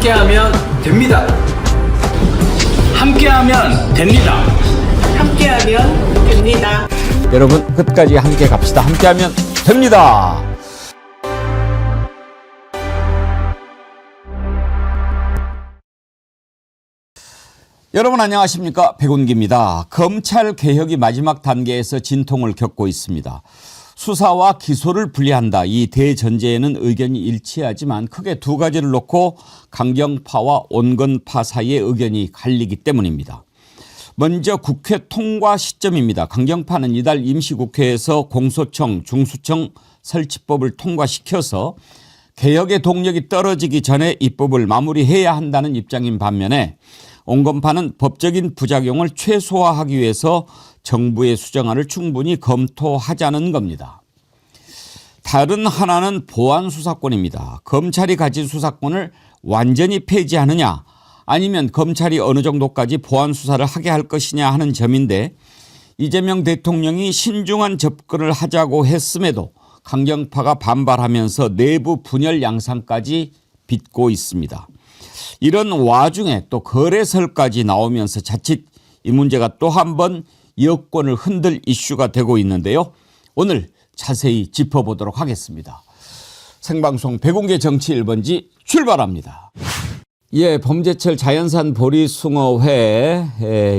함께하면 됩니다. 함께하면 됩니다. 함께하면 됩니다. 여러분 끝까지 함께 갑시다. 함께하면 됩니다. 여러분 안녕하십니까? 백운기입니다. 검찰 개혁이 마지막 단계에서 진통을 겪고 있습니다. 수사와 기소를 분리한다. 이 대전제에는 의견이 일치하지만 크게 두 가지를 놓고 강경파와 온건파 사이의 의견이 갈리기 때문입니다. 먼저 국회 통과 시점입니다. 강경파는 이달 임시국회에서 공소청, 중수청 설치법을 통과시켜서 개혁의 동력이 떨어지기 전에 입법을 마무리해야 한다는 입장인 반면에 온건파는 법적인 부작용을 최소화하기 위해서 정부의 수정안을 충분히 검토하자는 겁니다. 다른 하나는 보안 수사권입니다. 검찰이 가진 수사권을 완전히 폐지하느냐 아니면 검찰이 어느 정도까지 보안 수사를 하게 할 것이냐 하는 점인데 이재명 대통령이 신중한 접근을 하자고 했음에도 강경파가 반발하면서 내부 분열 양상까지 빚고 있습니다. 이런 와중에 또 거래설까지 나오면서 자칫 이 문제가 또 한 번 여권을 흔들 이슈가 되고 있는데요. 오늘 자세히 짚어보도록 하겠습니다. 생방송 백운계 정치 1번지 출발합니다. 예, 범죄철 자연산 보리숭어회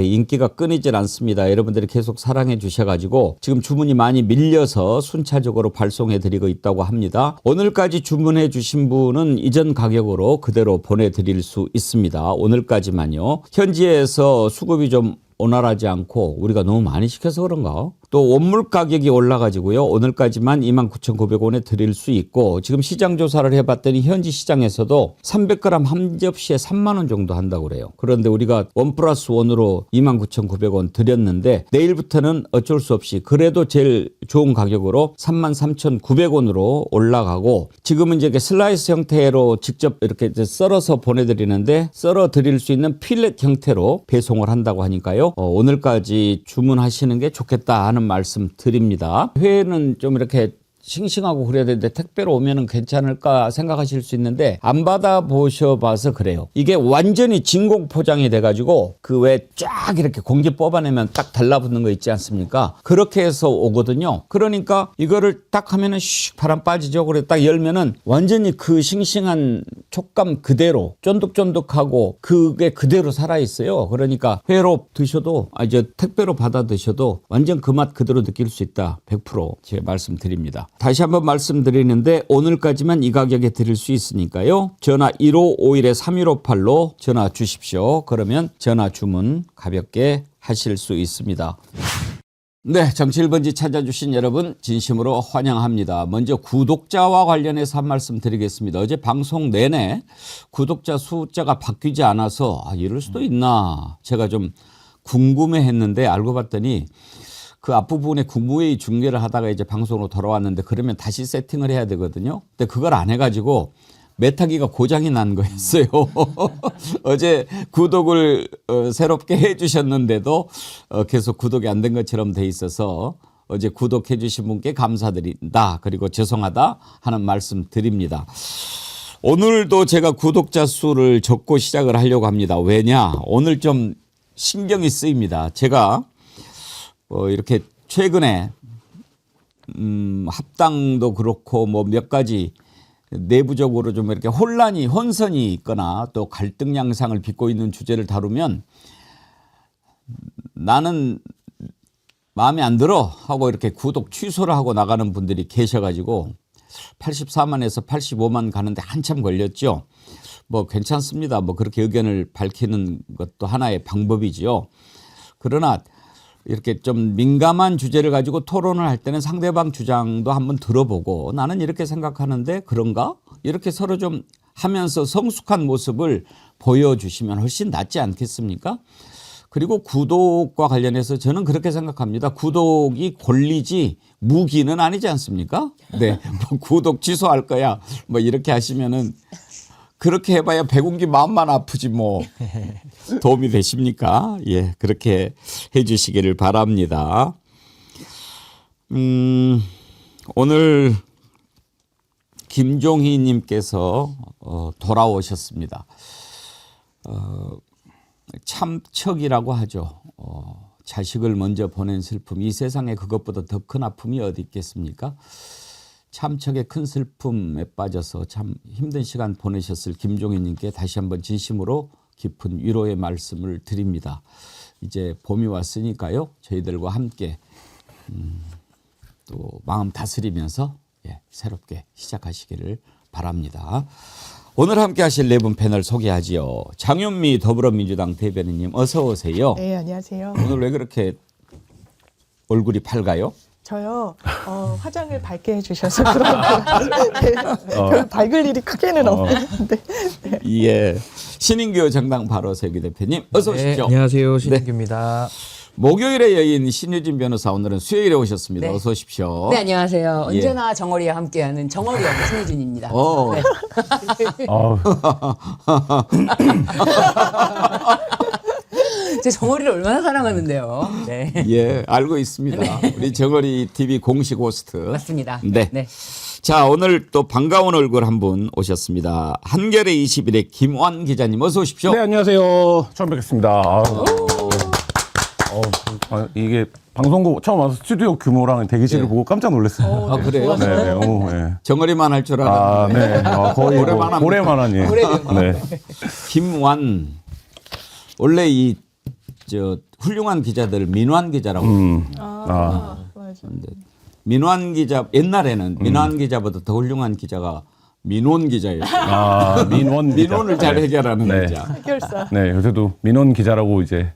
인기가 끊이질 않습니다. 여러분들이 계속 사랑해 주셔가지고 지금 주문이 많이 밀려서 순차적으로 발송해 드리고 있다고 합니다. 오늘까지 주문해 주신 분은 이전 가격으로 그대로 보내드릴 수 있습니다. 오늘까지만요. 현지에서 수급이 좀 원활하지 않고 우리가 너무 많이 시켜서 그런가? 또 원물 가격이 올라가지고요. 오늘까지만 29,900원에 드릴 수 있고 지금 시장 조사를 해봤더니 현지 시장에서도 300g 한 접시에 3만 원 정도 한다고 그래요. 그런데 우리가 1+1으로 29,900원 드렸는데 내일부터는 어쩔 수 없이 그래도 제일 좋은 가격으로 33,900원으로 올라가고 지금은 이제 슬라이스 형태로 직접 이렇게 썰어서 보내드리는데 썰어 드릴 수 있는 필렛 형태로 배송을 한다고 하니까요. 오늘까지 주문하시는 게 좋겠다 하는 말씀 드립니다. 회는 좀 이렇게 싱싱하고 그래야 되는데 택배로 오면은 괜찮을까 생각하실 수 있는데 안 받아보셔 봐서 그래요. 이게 완전히 진공 포장이 돼가지고 그 왜 쫙 이렇게 공기 뽑아내면 딱 달라붙는 거 있지 않습니까? 그렇게 해서 오거든요. 그러니까 이거를 딱 하면은 슉 바람 빠지죠. 그래 딱 열면은 완전히 그 싱싱한 촉감 그대로 쫀득쫀득하고 그게 그대로 살아있어요. 그러니까 회로 드셔도 이제 택배로 받아 드셔도 완전 그 맛 그대로 느낄 수 있다. 100% 제가 말씀드립니다. 다시 한번 말씀드리는데 오늘까지만 이 가격에 드릴 수 있으니까요. 전화 1551-3158로 전화 주십시오. 그러면 전화 주문 가볍게 하실 수 있습니다. 네, 정치 1번지 찾아주신 여러분 진심으로 환영합니다. 먼저 구독자와 관련해서 한 말씀 드리겠습니다. 어제 방송 내내 구독자 숫자가 바뀌지 않아서 이럴 수도 있나 제가 좀 궁금해했는데 알고 봤더니 그 앞부분에 국무회의 중계를 하다가 이제 방송으로 돌아왔는데 그러면 다시 세팅을 해야 되거든요. 근데 그걸 안 해가지고 메타기가 고장이 난 거였어요. 어제 구독을 새롭게 해주셨는데도 계속 구독이 안 된 것처럼 돼 있어서 어제 구독해 주신 분께 감사드린다. 그리고 죄송하다 하는 말씀 드립니다. 오늘도 제가 구독자 수를 적고 시작을 하려고 합니다. 왜냐? 오늘 좀 신경이 쓰입니다. 제가 이렇게 최근에 합당도 그렇고 뭐 몇 가지 내부적으로 좀 이렇게 혼선이 있거나 또 갈등 양상을 빚고 있는 주제를 다루면 나는 마음에 안 들어 하고 이렇게 구독 취소를 하고 나가는 분들이 계셔가지고 84만에서 85만 가는데 한참 걸렸죠. 뭐 괜찮습니다. 뭐 그렇게 의견을 밝히는 것도 하나의 방법이지요. 그러나 이렇게 좀 민감한 주제를 가지고 토론을 할 때는 상대방 주장도 한번 들어보고 나는 이렇게 생각하는데 그런가? 이렇게 서로 좀 하면서 성숙한 모습을 보여주시면 훨씬 낫지 않겠습니까? 그리고 구독과 관련해서 저는 그렇게 생각합니다. 구독이 권리지 무기는 아니지 않습니까? 네, 뭐 구독 취소할 거야 뭐 이렇게 하시면은 그렇게 해봐야 백운기 마음만 아프지 뭐 도움이 되십니까? 예, 그렇게 해주시기를 바랍니다. 오늘 김종희님께서 돌아오셨습니다. 참척이라고 하죠. 자식을 먼저 보낸 슬픔. 이 세상에 그것보다 더 큰 아픔이 어디 있겠습니까? 참척의 큰 슬픔에 빠져서 참 힘든 시간 보내셨을 김종희님께 다시 한번 진심으로 깊은 위로의 말씀을 드립니다. 이제 봄이 왔으니까요. 저희들과 함께 또 마음 다스리면서 새롭게 시작하시기를 바랍니다. 오늘 함께 하실 네 분 패널 소개하지요. 장윤미 더불어민주당 대변인님 어서 오세요. 네, 안녕하세요. 오늘 왜 그렇게 얼굴이 밝아요? 저요, 화장을 밝게 해주셔서 그런가. 네, 별 밝을 일이 크게는 없는데. 네. 예. 신인규 정당 바로 세기 대표님 어서 오십시오. 안녕하세요. 신인규입니다. 목요일에 여인 신유진 변호사 오늘은 수요일에 오셨습니다. 네. 어서 오십시오. 네, 안녕하세요. 예. 언제나 정어리와 함께하는 정어리형 신유진입니다. 어. 네. 제 정어리를 얼마나 사랑하는데요. 네. 예, 알고 있습니다. 우리 정어리 TV 공식 호스트. 맞습니다. 네. 네. 자, 오늘 또 반가운 얼굴 한 분 오셨습니다. 한겨레 21의 김완 기자님 어서 오십시오. 네, 안녕하세요. 처음 뵙겠습니다. 이게 방송국 처음 와서 스튜디오 규모랑 대기실을 보고 깜짝 놀랐어요. 아, 그래요? 네, 네, 네. 정어리만 할 줄 알았는데. 거의 고래만 합니다. 고래만한 예. 네. 김완 원래 훌륭한 기자들 민완 기자라고 맞아. 민완 기자 옛날에는 민완 기자보다 더 훌륭한 기자가 민원 기자예요. 민원 기자. 민원을 잘 네. 해결하는 네. 기자. 해결사. 네, 요새도 민원 기자라고 이제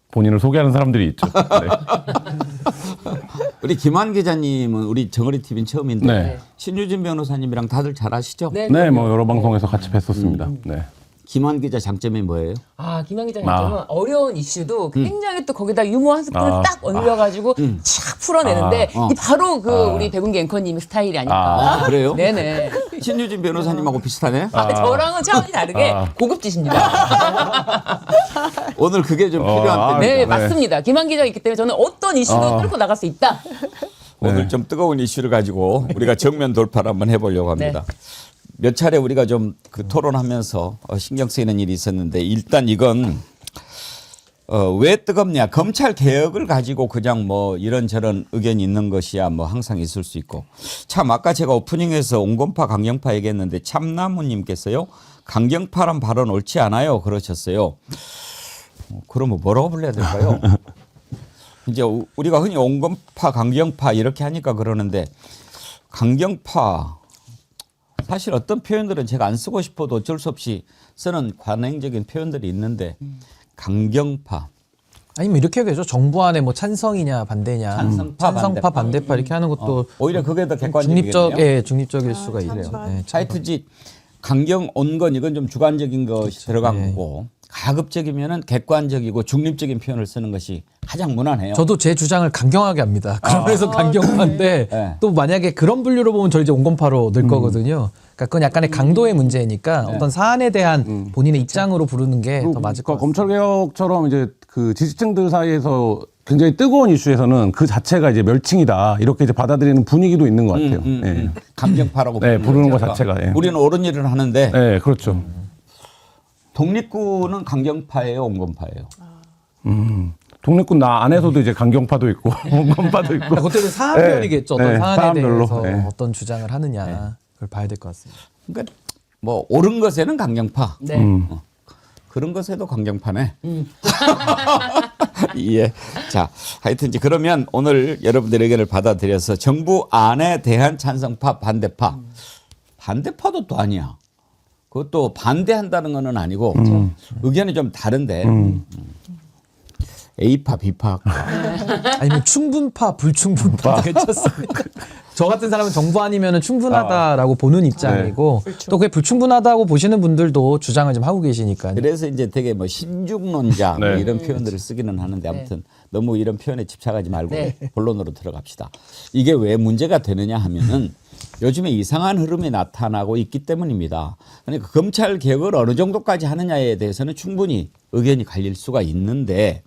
본인을 소개하는 사람들이 있죠. 네. 우리 김완 기자님은 우리 정어리 TV는 처음인데 네. 신유진 변호사님이랑 다들 잘 아시죠? 네. 네, 뭐 여러 방송에서 같이 뵀었습니다. 네. 김완 기자 장점이 뭐예요? 김한 기자님은 어려운 이슈도 굉장히 또 거기다 유머 한 스푼을 딱 얹어가지고 착 풀어내는데 이 바로 우리 백운기 앵커님 스타일이 아닐까. 그래요? 네네. 신유진 변호사님하고 비슷하네. 저랑은 차원이 다르게 고급지십니다. 오늘 그게 좀 필요한 때문에 네, 맞습니다. 김한 기자가 있기 때문에 저는 어떤 이슈도 뚫고 나갈 수 있다. 오늘 좀 뜨거운 이슈를 가지고 우리가 정면 돌파를 한번 해보려고 합니다. 몇 차례 우리가 좀 그 토론하면서 신경 쓰이는 일이 있었는데 일단 이건 왜 뜨겁냐? 검찰 개혁을 가지고 그냥 뭐 이런저런 의견이 있는 것이야 뭐 항상 있을 수 있고 참 아까 제가 오프닝에서 온건파 강경파 얘기했는데 참나무님께서요 강경파란 발언 옳지 않아요 그러셨어요. 그러면 뭐라고 불러야 될까요? 이제 우리가 흔히 온건파 강경파 이렇게 하니까 그러는데 강경파 사실 어떤 표현들은 제가 안 쓰고 싶어도 어쩔 수 없이 쓰는 관행적인 표현들이 있는데 강경파 아니면 이렇게 해도 되죠. 정부 안에 뭐 찬성이냐 반대냐, 찬성파, 반대파 이렇게 하는 것도 오히려 그게 더 객관적이겠네요. 중립적일 수가 있어요. 찬반. 네, 하여튼지 강경 온건 이건 좀 주관적인 것이 들어간 거고 가급적이면은 객관적이고 중립적인 표현을 쓰는 것이 가장 무난해요. 저도 제 주장을 강경하게 합니다. 그래서 강경파인데 네. 또 만약에 그런 분류로 보면 저 이제 온건파로 늘 거거든요. 그러니까 그건 약간의 강도의 문제니까 어떤 사안에 대한 본인의 입장으로 부르는 게 더 맞을 것 같습니다. 검찰 개혁처럼 이제 그 지지층들 사이에서 굉장히 뜨거운 이슈에서는 그 자체가 이제 멸칭이다 이렇게 이제 받아들이는 분위기도 있는 것 같아요. 네. 강경파라고 네, 부르는 것 자체가. 예. 우리는 옳은 일을 하는데 네, 그렇죠. 독립군은 강경파예요, 온건파예요. 독립군 나 안에서도 이제 강경파도 있고 온건파도 있고. 그러니까 그때는 사안별이겠죠. 어떤 네, 사안에 사안별로. 대해서 네. 어떤 주장을 하느냐 그걸 봐야 될 것 같습니다. 그러니까 뭐 옳은 것에는 강경파. 네. 그런 것에도 강경파네. 예. 자, 하여튼 이제 그러면 오늘 여러분들의 의견을 받아들여서 정부 안에 대한 찬성파, 반대파. 반대파도 또 아니야. 그것도 반대한다는 건 아니고 의견이 좀 다른데 A파, B파. 아니면 충분파, 불충분파 괜찮습니다. 저 같은 사람은 정부 아니면 충분하다라고 보는 입장이고 또 그게 불충분하다고 보시는 분들도 주장을 좀 하고 계시니까요. 그래서 이제 되게 뭐 신중론자 뭐 네. 이런 표현들을 쓰기는 하는데 아무튼 너무 이런 표현에 집착하지 말고 네. 본론으로 들어갑시다. 이게 왜 문제가 되느냐 하면은 요즘에 이상한 흐름이 나타나고 있기 때문입니다. 그러니까 검찰 개혁을 어느 정도까지 하느냐에 대해서는 충분히 의견이 갈릴 수가 있는데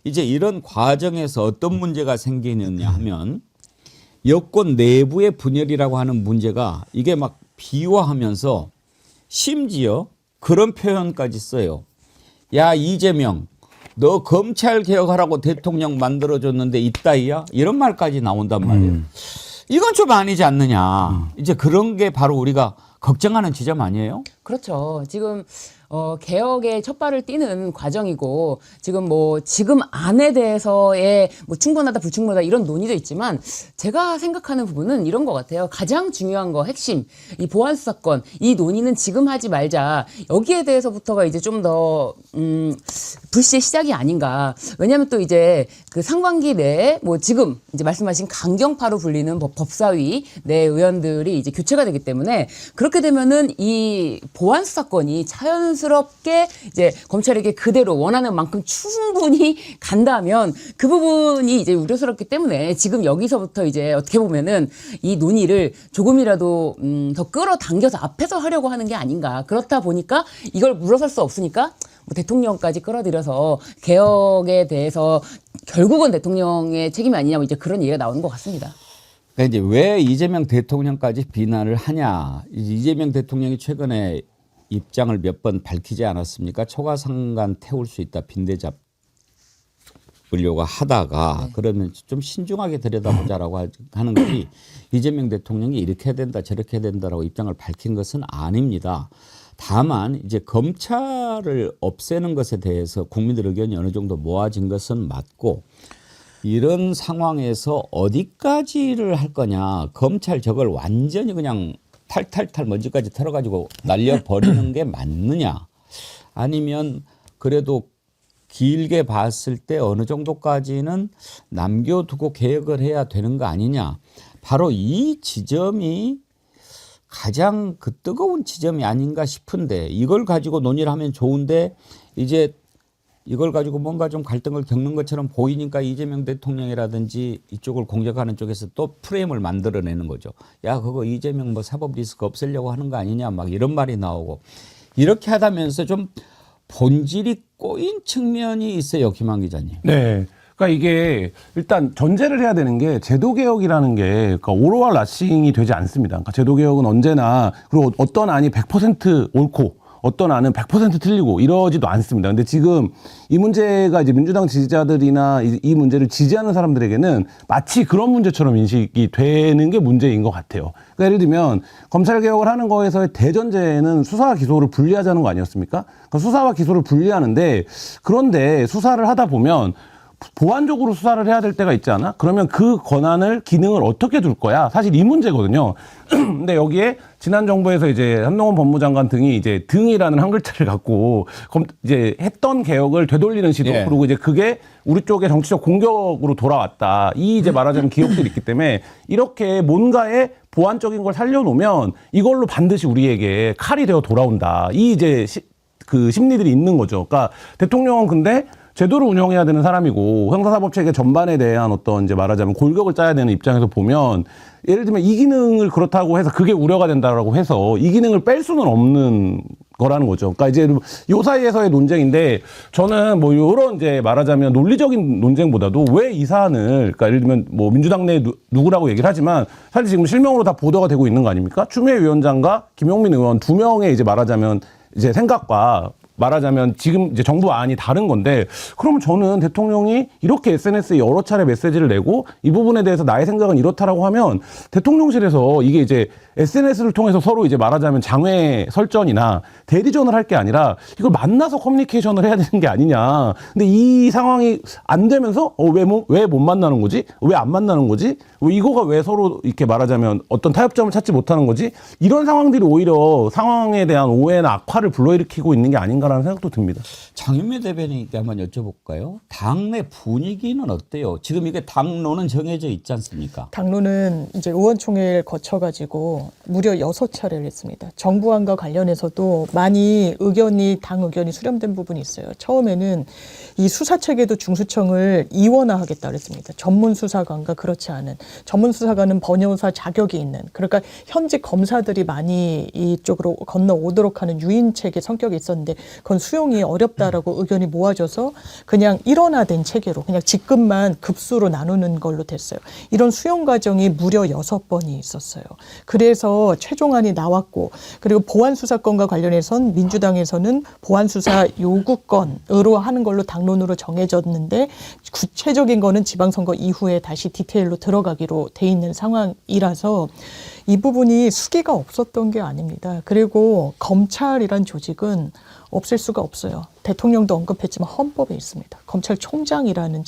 이제 이런 과정에서 어떤 문제가 생기느냐 하면 여권 내부의 분열이라고 하는 문제가 이게 막 비화하면서 심지어 그런 표현까지 써요. 야 이재명 너 검찰 개혁하라고 대통령 만들어줬는데 이따위야? 이런 말까지 나온단 말이에요. 이건 좀 아니지 않느냐. 이제 그런 게 바로 우리가 걱정하는 지점 아니에요? 그렇죠. 지금 개혁의 첫 발을 띄는 과정이고 지금 안에 대해서의 충분하다 불충분하다 이런 논의도 있지만 제가 생각하는 부분은 이런 것 같아요. 가장 중요한 거 핵심 이 보안 수사권 이 논의는 지금 하지 말자. 여기에 대해서부터가 이제 좀 더 불씨의 시작이 아닌가. 왜냐하면 또 이제 그 상반기 내에 지금 이제 말씀하신 강경파로 불리는 법사위 내 의원들이 이제 교체가 되기 때문에 그렇게 되면은 이 보안 수사권이 자연스럽게 이제 검찰에게 그대로 원하는 만큼 충분히 간다면 그 부분이 이제 우려스럽기 때문에 지금 여기서부터 이제 어떻게 보면은 이 논의를 조금이라도 더 끌어당겨서 앞에서 하려고 하는 게 아닌가. 그렇다 보니까 이걸 물러설 수 없으니까 대통령까지 끌어들여서 개혁에 대해서 결국은 대통령의 책임이 아니냐 이제 그런 얘기가 나오는 것 같습니다. 그러니까 이제 왜 이재명 대통령까지 비난을 하냐. 이재명 대통령이 최근에 입장을 몇 번 밝히지 않았습니까? 초과상간 태울 수 있다. 빈대 잡으려고 하다가 그러면 좀 신중하게 들여다보자라고 하는 것이 이재명 대통령이 이렇게 해야 된다 저렇게 해야 된다라고 입장을 밝힌 것은 아닙니다. 다만 이제 검찰을 없애는 것에 대해서 국민들 의견이 어느 정도 모아진 것은 맞고 이런 상황에서 어디까지를 할 거냐. 검찰 저걸 완전히 그냥 탈탈탈 먼지까지 털어가지고 날려버리는 게 맞느냐. 아니면 그래도 길게 봤을 때 어느 정도까지는 남겨두고 개혁을 해야 되는 거 아니냐. 바로 이 지점이 가장 그 뜨거운 지점이 아닌가 싶은데 이걸 가지고 논의를 하면 좋은데 이제 이걸 가지고 뭔가 좀 갈등을 겪는 것처럼 보이니까 이재명 대통령이라든지 이쪽을 공격하는 쪽에서 또 프레임을 만들어내는 거죠. 야 그거 이재명 사법 리스크 없애려고 하는 거 아니냐 막 이런 말이 나오고 이렇게 하다면서 좀 본질이 꼬인 측면이 있어요. 김한 기자님. 네. 그러니까 이게 일단 전제를 해야 되는 게 제도개혁이라는 게 그러니까 오로와 라싱이 되지 않습니다. 그러니까 제도개혁은 언제나 그리고 어떤 안이 100% 옳고 어떤 안은 100% 틀리고 이러지도 않습니다. 근데 지금 이 문제가 이제 민주당 지지자들이나 이 문제를 지지하는 사람들에게는 마치 그런 문제처럼 인식이 되는 게 문제인 것 같아요. 그러니까 예를 들면 검찰개혁을 하는 거에서의 대전제는 수사와 기소를 분리하자는 거 아니었습니까? 그러니까 수사와 기소를 분리하는데 그런데 수사를 하다 보면 보완적으로 수사를 해야 될 때가 있지 않아? 그러면 그 권한을 기능을 어떻게 둘 거야? 사실 이 문제거든요. 근데 여기에 지난 정부에서 이제 한동훈 법무장관 등이 이제 등이라는 한 글자를 갖고 이제 했던 개혁을 되돌리는 시도 예. 그리고 이제 그게 우리 쪽의 정치적 공격으로 돌아왔다. 이 이제 말하자면 기억들이 있기 때문에 이렇게 뭔가의 보완적인 걸 살려놓으면 이걸로 반드시 우리에게 칼이 되어 돌아온다. 이 이제 그 심리들이 있는 거죠. 그러니까 대통령은 근데 제도를 운영해야 되는 사람이고 형사사법체계 전반에 대한 어떤 이제 말하자면 골격을 짜야 되는 입장에서 보면 예를 들면 이 기능을 그렇다고 해서 그게 우려가 된다라고 해서 이 기능을 뺄 수는 없는 거라는 거죠. 그러니까 이제 요 사이에서의 논쟁인데 저는 뭐 요런 이제 말하자면 논리적인 논쟁보다도 왜 이 사안을 그러니까 예를 들면 뭐 민주당 내 누구라고 얘기를 하지만 사실 지금 실명으로 다 보도가 되고 있는 거 아닙니까? 추미애 위원장과 김용민 의원 두 명의 이제 말하자면 이제 생각과 말하자면 지금 이제 정부 안이 다른 건데 그러면 저는 대통령이 이렇게 SNS에 여러 차례 메시지를 내고 이 부분에 대해서 나의 생각은 이렇다라고 하면 대통령실에서 이게 이제 SNS를 통해서 서로 이제 말하자면 장외 설전이나 대리전을 할 게 아니라 이걸 만나서 커뮤니케이션을 해야 되는 게 아니냐. 근데 이 상황이 안 되면서 왜 못 만나는 거지? 왜 안 만나는 거지? 이거가 왜 서로 이렇게 말하자면 어떤 타협점을 찾지 못하는 거지? 이런 상황들이 오히려 상황에 대한 오해나 악화를 불러일으키고 있는 게 아닌가라는 생각도 듭니다. 장윤미 대변인께 한번 여쭤볼까요? 당내 분위기는 어때요? 지금 이게 당론은 정해져 있지 않습니까? 당론은 이제 의원총회를 거쳐가지고 무려 6차례를 했습니다. 정부안과 관련해서도 많이 당 의견이 수렴된 부분이 있어요. 처음에는 이 수사체계도 중수청을 이원화하겠다 그랬습니다. 전문수사관과 그렇지 않은 전문수사관은 번여사 자격이 있는 그러니까 현직 검사들이 많이 이쪽으로 건너오도록 하는 유인체계 성격이 있었는데 그건 수용이 어렵다라고 의견이 모아져서 그냥 일원화된 체계로 그냥 직급만 급수로 나누는 걸로 됐어요. 이런 수용 과정이 무려 6번이 있었어요. 그래서 최종안이 나왔고 그리고 보안수사권과 관련해선 민주당에서는 보안수사 요구권으로 하는 걸로 당론으로 정해졌는데 구체적인 거는 지방선거 이후에 다시 디테일로 들어가기로 돼 있는 상황이라서 이 부분이 수기가 없었던 게 아닙니다. 그리고 검찰이란 조직은 없을 수가 없어요. 대통령도 언급했지만 헌법에 있습니다. 검찰총장이라는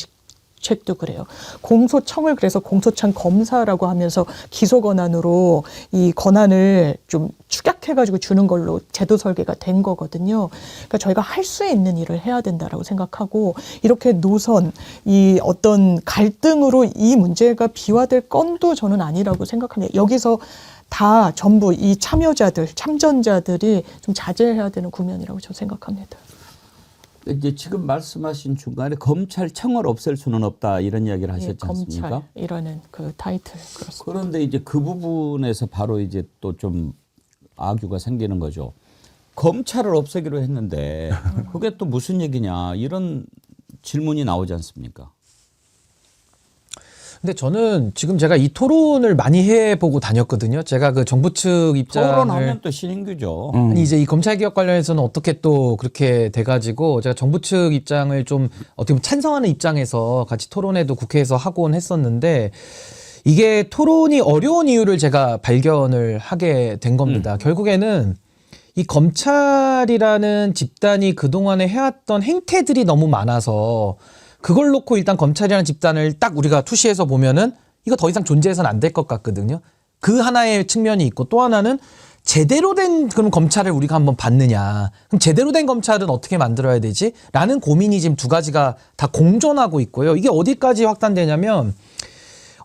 책도 그래요. 공소청을 그래서 공소청 검사라고 하면서 기소 권한으로 이 권한을 좀 축약해가지고 주는 걸로 제도 설계가 된 거거든요. 그러니까 저희가 할 수 있는 일을 해야 된다라고 생각하고 이렇게 노선, 이 어떤 갈등으로 이 문제가 비화될 건도 저는 아니라고 생각합니다. 여기서 다 전부 이 참여자들, 참전자들이 좀 자제해야 되는 국면이라고 저는 생각합니다. 이제 지금 말씀하신 중간에 검찰청을 없앨 수는 없다 이런 이야기를 하셨지 않습니까? 검찰이라는 그 타이틀 그렇습니다. 그런데 이제 그 부분에서 바로 이제 또 좀 아규가 생기는 거죠. 검찰을 없애기로 했는데 그게 또 무슨 얘기냐 이런 질문이 나오지 않습니까? 근데 저는 지금 제가 이 토론을 많이 해보고 다녔거든요. 제가 그 정부 측 입장을 토론하면 또 신인규죠. 아니 이제 이 검찰개혁 관련해서는 어떻게 또 그렇게 돼가지고 제가 정부 측 입장을 좀 어떻게 보면 찬성하는 입장에서 같이 토론회도 국회에서 하곤 했었는데 이게 토론이 어려운 이유를 제가 발견을 하게 된 겁니다. 결국에는 이 검찰이라는 집단이 그동안에 해왔던 행태들이 너무 많아서 그걸 놓고 일단 검찰이라는 집단을 딱 우리가 투시해서 보면은 이거 더 이상 존재해서는 안 될 것 같거든요. 그 하나의 측면이 있고 또 하나는 제대로 된 그럼 검찰을 우리가 한번 봤느냐. 그럼 제대로 된 검찰은 어떻게 만들어야 되지? 라는 고민이 지금 두 가지가 다 공존하고 있고요. 이게 어디까지 확산되냐면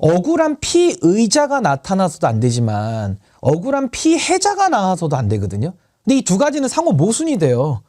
억울한 피의자가 나타나서도 안 되지만 억울한 피해자가 나와서도 안 되거든요. 근데 이 두 가지는 상호 모순이 돼요.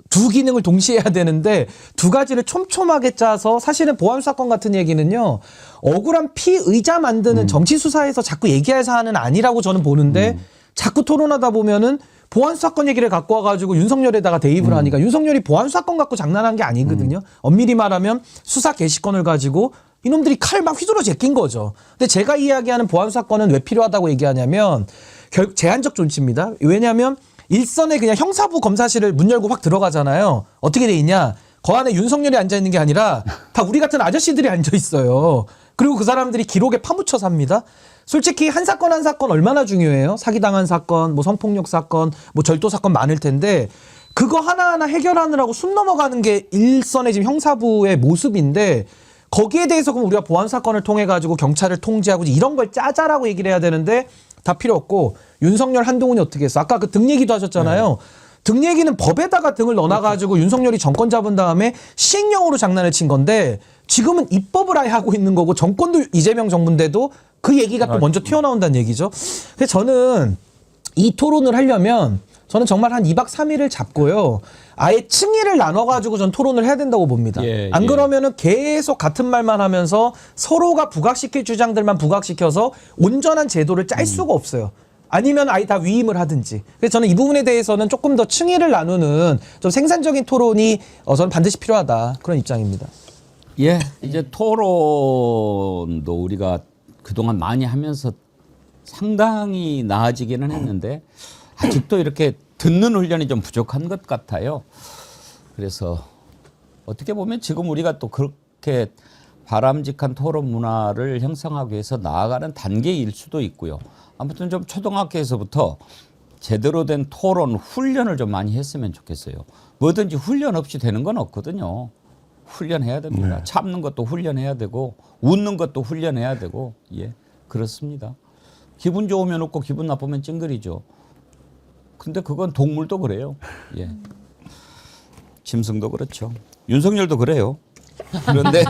두 기능을 동시에 해야 되는데 두 가지를 촘촘하게 짜서 사실은 보안수사권 같은 얘기는요. 억울한 피의자 만드는 정치수사에서 자꾸 얘기할 사안은 아니라고 저는 보는데 자꾸 토론하다 보면은 보안수사권 얘기를 갖고 와가지고 윤석열에다가 대입을 하니까 윤석열이 보안수사권 갖고 장난한 게 아니거든요. 엄밀히 말하면 수사 개시권을 가지고 이놈들이 칼 막 휘두르 제낀 거죠. 근데 제가 이야기하는 보안수사권은 왜 필요하다고 얘기하냐면 결국 제한적 존치입니다. 왜냐하면 일선에 그냥 형사부 검사실을 문 열고 확 들어가잖아요. 어떻게 돼 있냐? 거 안에 윤석열이 앉아 있는 게 아니라 다 우리 같은 아저씨들이 앉아 있어요. 그리고 그 사람들이 기록에 파묻혀 삽니다. 솔직히 한 사건 한 사건 얼마나 중요해요? 사기당한 사건, 뭐 성폭력 사건, 뭐 절도 사건 많을 텐데 그거 하나하나 해결하느라고 숨 넘어가는 게 일선의 지금 형사부의 모습인데 거기에 대해서 그럼 우리가 보안사건을 통해 가지고 경찰을 통제하고 이런 걸 짜자라고 얘기를 해야 되는데 다 필요 없고 윤석열 한동훈이 어떻게 했어? 아까 그 등 얘기도 하셨잖아요. 네. 등 얘기는 법에다가 등을 넣어놔가지고 윤석열이 정권 잡은 다음에 시행령으로 장난을 친 건데 지금은 입법을 아예 하고 있는 거고 정권도 이재명 정부인데도 그 얘기가 또 먼저 튀어나온다는 얘기죠. 그래서 저는 이 토론을 하려면 저는 정말 한 2박 3일을 잡고요. 아예 층위를 나눠가지고 전 토론을 해야 된다고 봅니다. 안 그러면은 계속 같은 말만 하면서 서로가 부각시킬 주장들만 부각시켜서 온전한 제도를 짤 수가 없어요. 아니면 아예 다 위임을 하든지. 그래서 저는 이 부분에 대해서는 조금 더 층위를 나누는 좀 생산적인 토론이 저는 반드시 필요하다. 그런 입장입니다. 예, 이제 토론도 우리가 그동안 많이 하면서 상당히 나아지기는 했는데 아직도 이렇게 듣는 훈련이 좀 부족한 것 같아요. 그래서 어떻게 보면 지금 우리가 또 그렇게 바람직한 토론 문화를 형성하기 위해서 나아가는 단계일 수도 있고요. 아무튼 좀 초등학교에서부터 제대로 된 토론 훈련을 좀 많이 했으면 좋겠어요. 뭐든지 훈련 없이 되는 건 없거든요. 훈련해야 됩니다. 참는 것도 훈련해야 되고 웃는 것도 훈련해야 되고 예, 그렇습니다. 기분 좋으면 웃고 기분 나쁘면 찡그리죠. 근데 그건 동물도 그래요. 예. 짐승도 그렇죠. 윤석열도 그래요. 그런데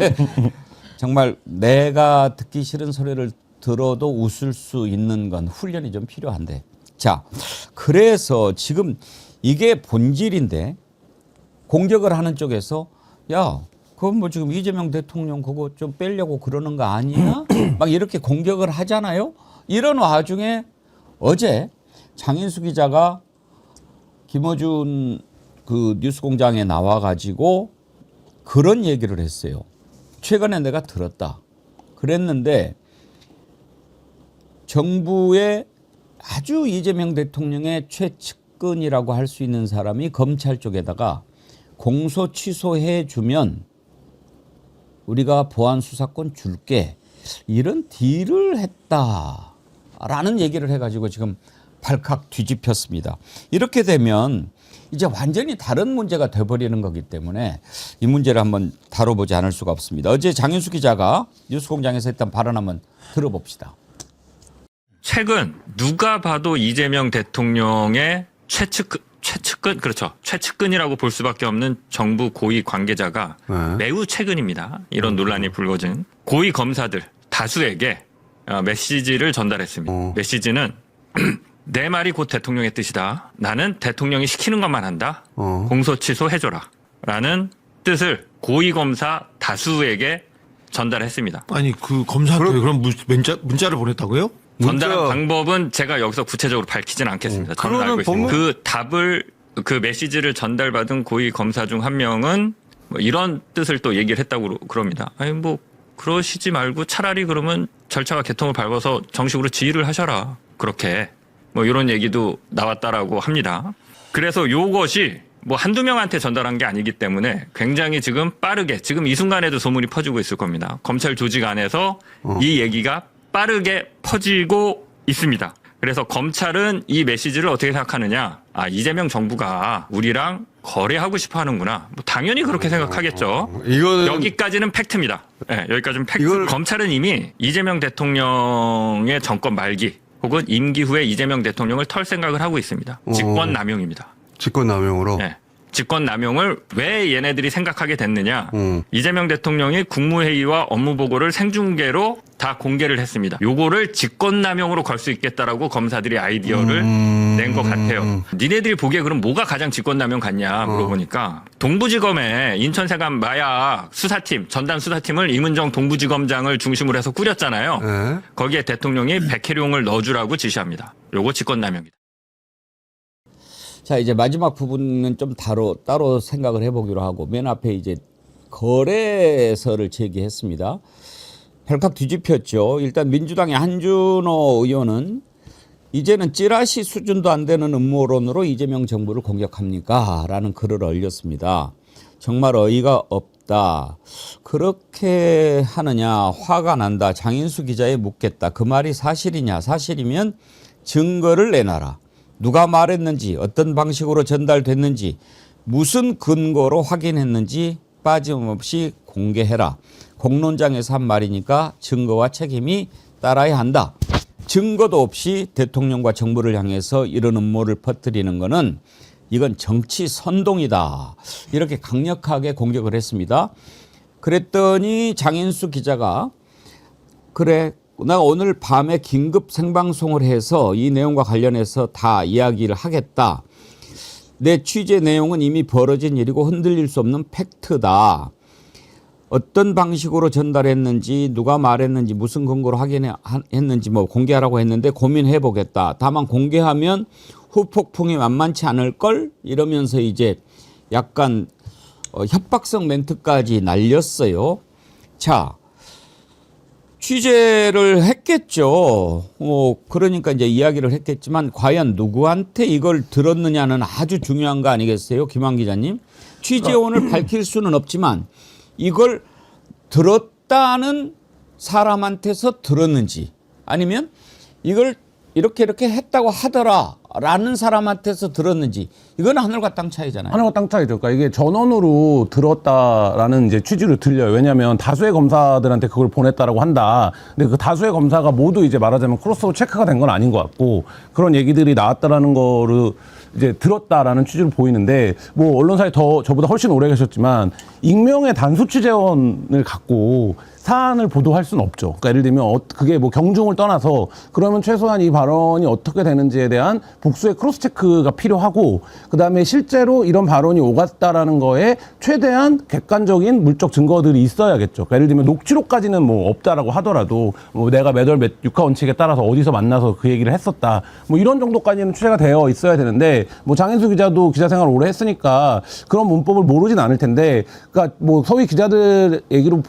정말 내가 듣기 싫은 소리를 들어도 웃을 수 있는 건 훈련이 좀 필요한데. 자, 그래서 지금 이게 본질인데 공격을 하는 쪽에서 야, 그건 뭐 지금 이재명 대통령 그거 좀 빼려고 그러는 거 아니야? 막 이렇게 공격을 하잖아요. 이런 와중에 어제 장인수 기자가 김어준 그 뉴스공장에 나와가지고 그런 얘기를 했어요. 최근에 내가 들었다. 그랬는데 정부의 아주 이재명 대통령의 최측근이라고 할 수 있는 사람이 검찰 쪽에다가 공소 취소해 주면 우리가 보안 수사권 줄게 이런 딜을 했다라는 얘기를 해가지고 지금 발칵 뒤집혔습니다. 이렇게 되면 이제 완전히 다른 문제가 돼버리는 거기 때문에 이 문제를 한번 다뤄보지 않을 수가 없습니다. 어제 장윤수 기자가 뉴스공장에서 했던 발언 한번 들어봅시다. 최근 누가 봐도 이재명 대통령의 최측근 그렇죠. 최측근이라고 볼 수밖에 없는 정부 고위 관계자가 매우 최근입니다. 이런 논란이 불거진 고위 검사들 다수에게 메시지를 전달했습니다. 메시지는 내 말이 곧 대통령의 뜻이다. 나는 대통령이 시키는 것만 한다. 공소 취소해줘라. 라는 뜻을 고위 검사 다수에게 전달했습니다. 아니 그 검사한테 그럼 문자를 보냈다고요? 전달한 방법은 제가 여기서 구체적으로 밝히지는 않겠습니다. 저는 알고 있습니다. 그 답을 그 메시지를 전달받은 고위 검사 중 한 명은 뭐 이런 뜻을 또 얘기를 했다고 그럽니다. 아니 뭐 그러시지 말고 차라리 그러면 절차가 개통을 밟아서 정식으로 지휘를 하셔라. 그렇게 뭐 이런 얘기도 나왔다라고 합니다. 그래서 요것이 뭐 한두 명한테 전달한 게 아니기 때문에 굉장히 지금 빠르게 지금 이 순간에도 소문이 퍼지고 있을 겁니다. 검찰 조직 안에서 이 얘기가 빠르게 퍼지고 있습니다. 그래서 검찰은 이 메시지를 어떻게 생각하느냐. 아, 이재명 정부가 우리랑 거래하고 싶어 하는구나. 뭐 당연히 그렇게 생각하겠죠. 이거는 여기까지는 팩트입니다. 네, 여기까지는 팩트. 검찰은 이미 이재명 대통령의 정권 말기 혹은 임기 후에 이재명 대통령을 털 생각을 하고 있습니다. 직권남용입니다. 직권남용으로. 네. 직권남용을 왜 얘네들이 생각하게 됐느냐. 이재명 대통령이 국무회의와 업무보고를 생중계로 다 공개를 했습니다. 요거를 직권남용으로 걸 수 있겠다라고 검사들이 아이디어를 낸 것 같아요. 니네들이 보기에 그럼 뭐가 가장 직권남용 같냐 물어보니까 동부지검에 인천세관 마약 수사팀, 전담 수사팀을 이문정 동부지검장을 중심으로 해서 꾸렸잖아요. 네. 거기에 대통령이 백혜룡을 넣어주라고 지시합니다. 요거 직권남용이다. 자, 이제 마지막 부분은 좀 따로 생각을 해보기로 하고 맨 앞에 이제 거래설을 제기했습니다. 발칵 뒤집혔죠. 일단 민주당의 한준호 의원은 이제는 찌라시 수준도 안 되는 음모론으로 이재명 정부를 공격합니까? 라는 글을 올렸습니다. 정말 어이가 없다. 그렇게 하느냐 화가 난다. 장인수 기자에 묻겠다. 그 말이 사실이냐? 사실이면 증거를 내놔라. 누가 말했는지 어떤 방식으로 전달됐는지 무슨 근거로 확인했는지 빠짐없이 공개해라. 공론장에서 한 말이니까 증거와 책임이 따라야 한다. 증거도 없이 대통령과 정부를 향해서 이런 음모를 퍼뜨리는 것은 이건 정치 선동이다. 이렇게 강력하게 공격을 했습니다. 그랬더니 장인수 기자가 그래 내가 오늘 밤에 긴급 생방송을 해서 이 내용과 관련해서 다 이야기를 하겠다. 내 취재 내용은 이미 벌어진 일이고 흔들릴 수 없는 팩트다. 어떤 방식으로 전달했는지 누가 말했는지 무슨 근거로 확인했는지 뭐 공개하라고 했는데 고민해 보겠다. 다만 공개하면 후폭풍이 만만치 않을 걸 이러면서 이제 약간 협박성 멘트까지 날렸어요. 자, 취재를 했겠죠. 그러니까 이제 이야기를 했겠지만 과연 누구한테 이걸 들었느냐는 아주 중요한 거 아니겠어요? 김한 기자님. 취재원을 밝힐 수는 없지만 이걸 들었다는 사람한테서 들었는지 아니면 이걸 이렇게 했다고 하더라 라는 사람한테서 들었는지 이건 하늘과 땅 차이잖아요. 하늘과 땅 차이죠. 그러니까 이게 전원으로 들었다라는 이제 취지로 들려요. 왜냐하면 다수의 검사들한테 그걸 보냈다라고 한다. 근데 그 다수의 검사가 모두 이제 말하자면 크로스오버 체크가 된 건 아닌 것 같고 그런 얘기들이 나왔다라는 거를 이제 들었다라는 취지로 보이는데 뭐 언론사에 저보다 훨씬 오래 계셨지만 익명의 단수 취재원을 갖고 사안을 보도할 수는 없죠. 그러니까 예를 들면 그게 뭐 경중을 떠나서 그러면 최소한 이 발언이 어떻게 되는지에 대한 복수의 크로스 체크가 필요하고 그다음에 실제로 이런 발언이 오갔다라는 거에 최대한 객관적인 물적 증거들이 있어야겠죠. 그러니까 예를 들면 녹취록까지는 뭐 없다라고 하더라도 뭐 내가 몇 월 몇 육하 원칙에 따라서 어디서 만나서 그 얘기를 했었다. 뭐 이런 정도까지는 취재가 되어 있어야 되는데 뭐 장인수 기자도 기자 생활 오래 했으니까 그런 문법을 모르진 않을 텐데 그러니까 뭐 소위 기자들 얘기로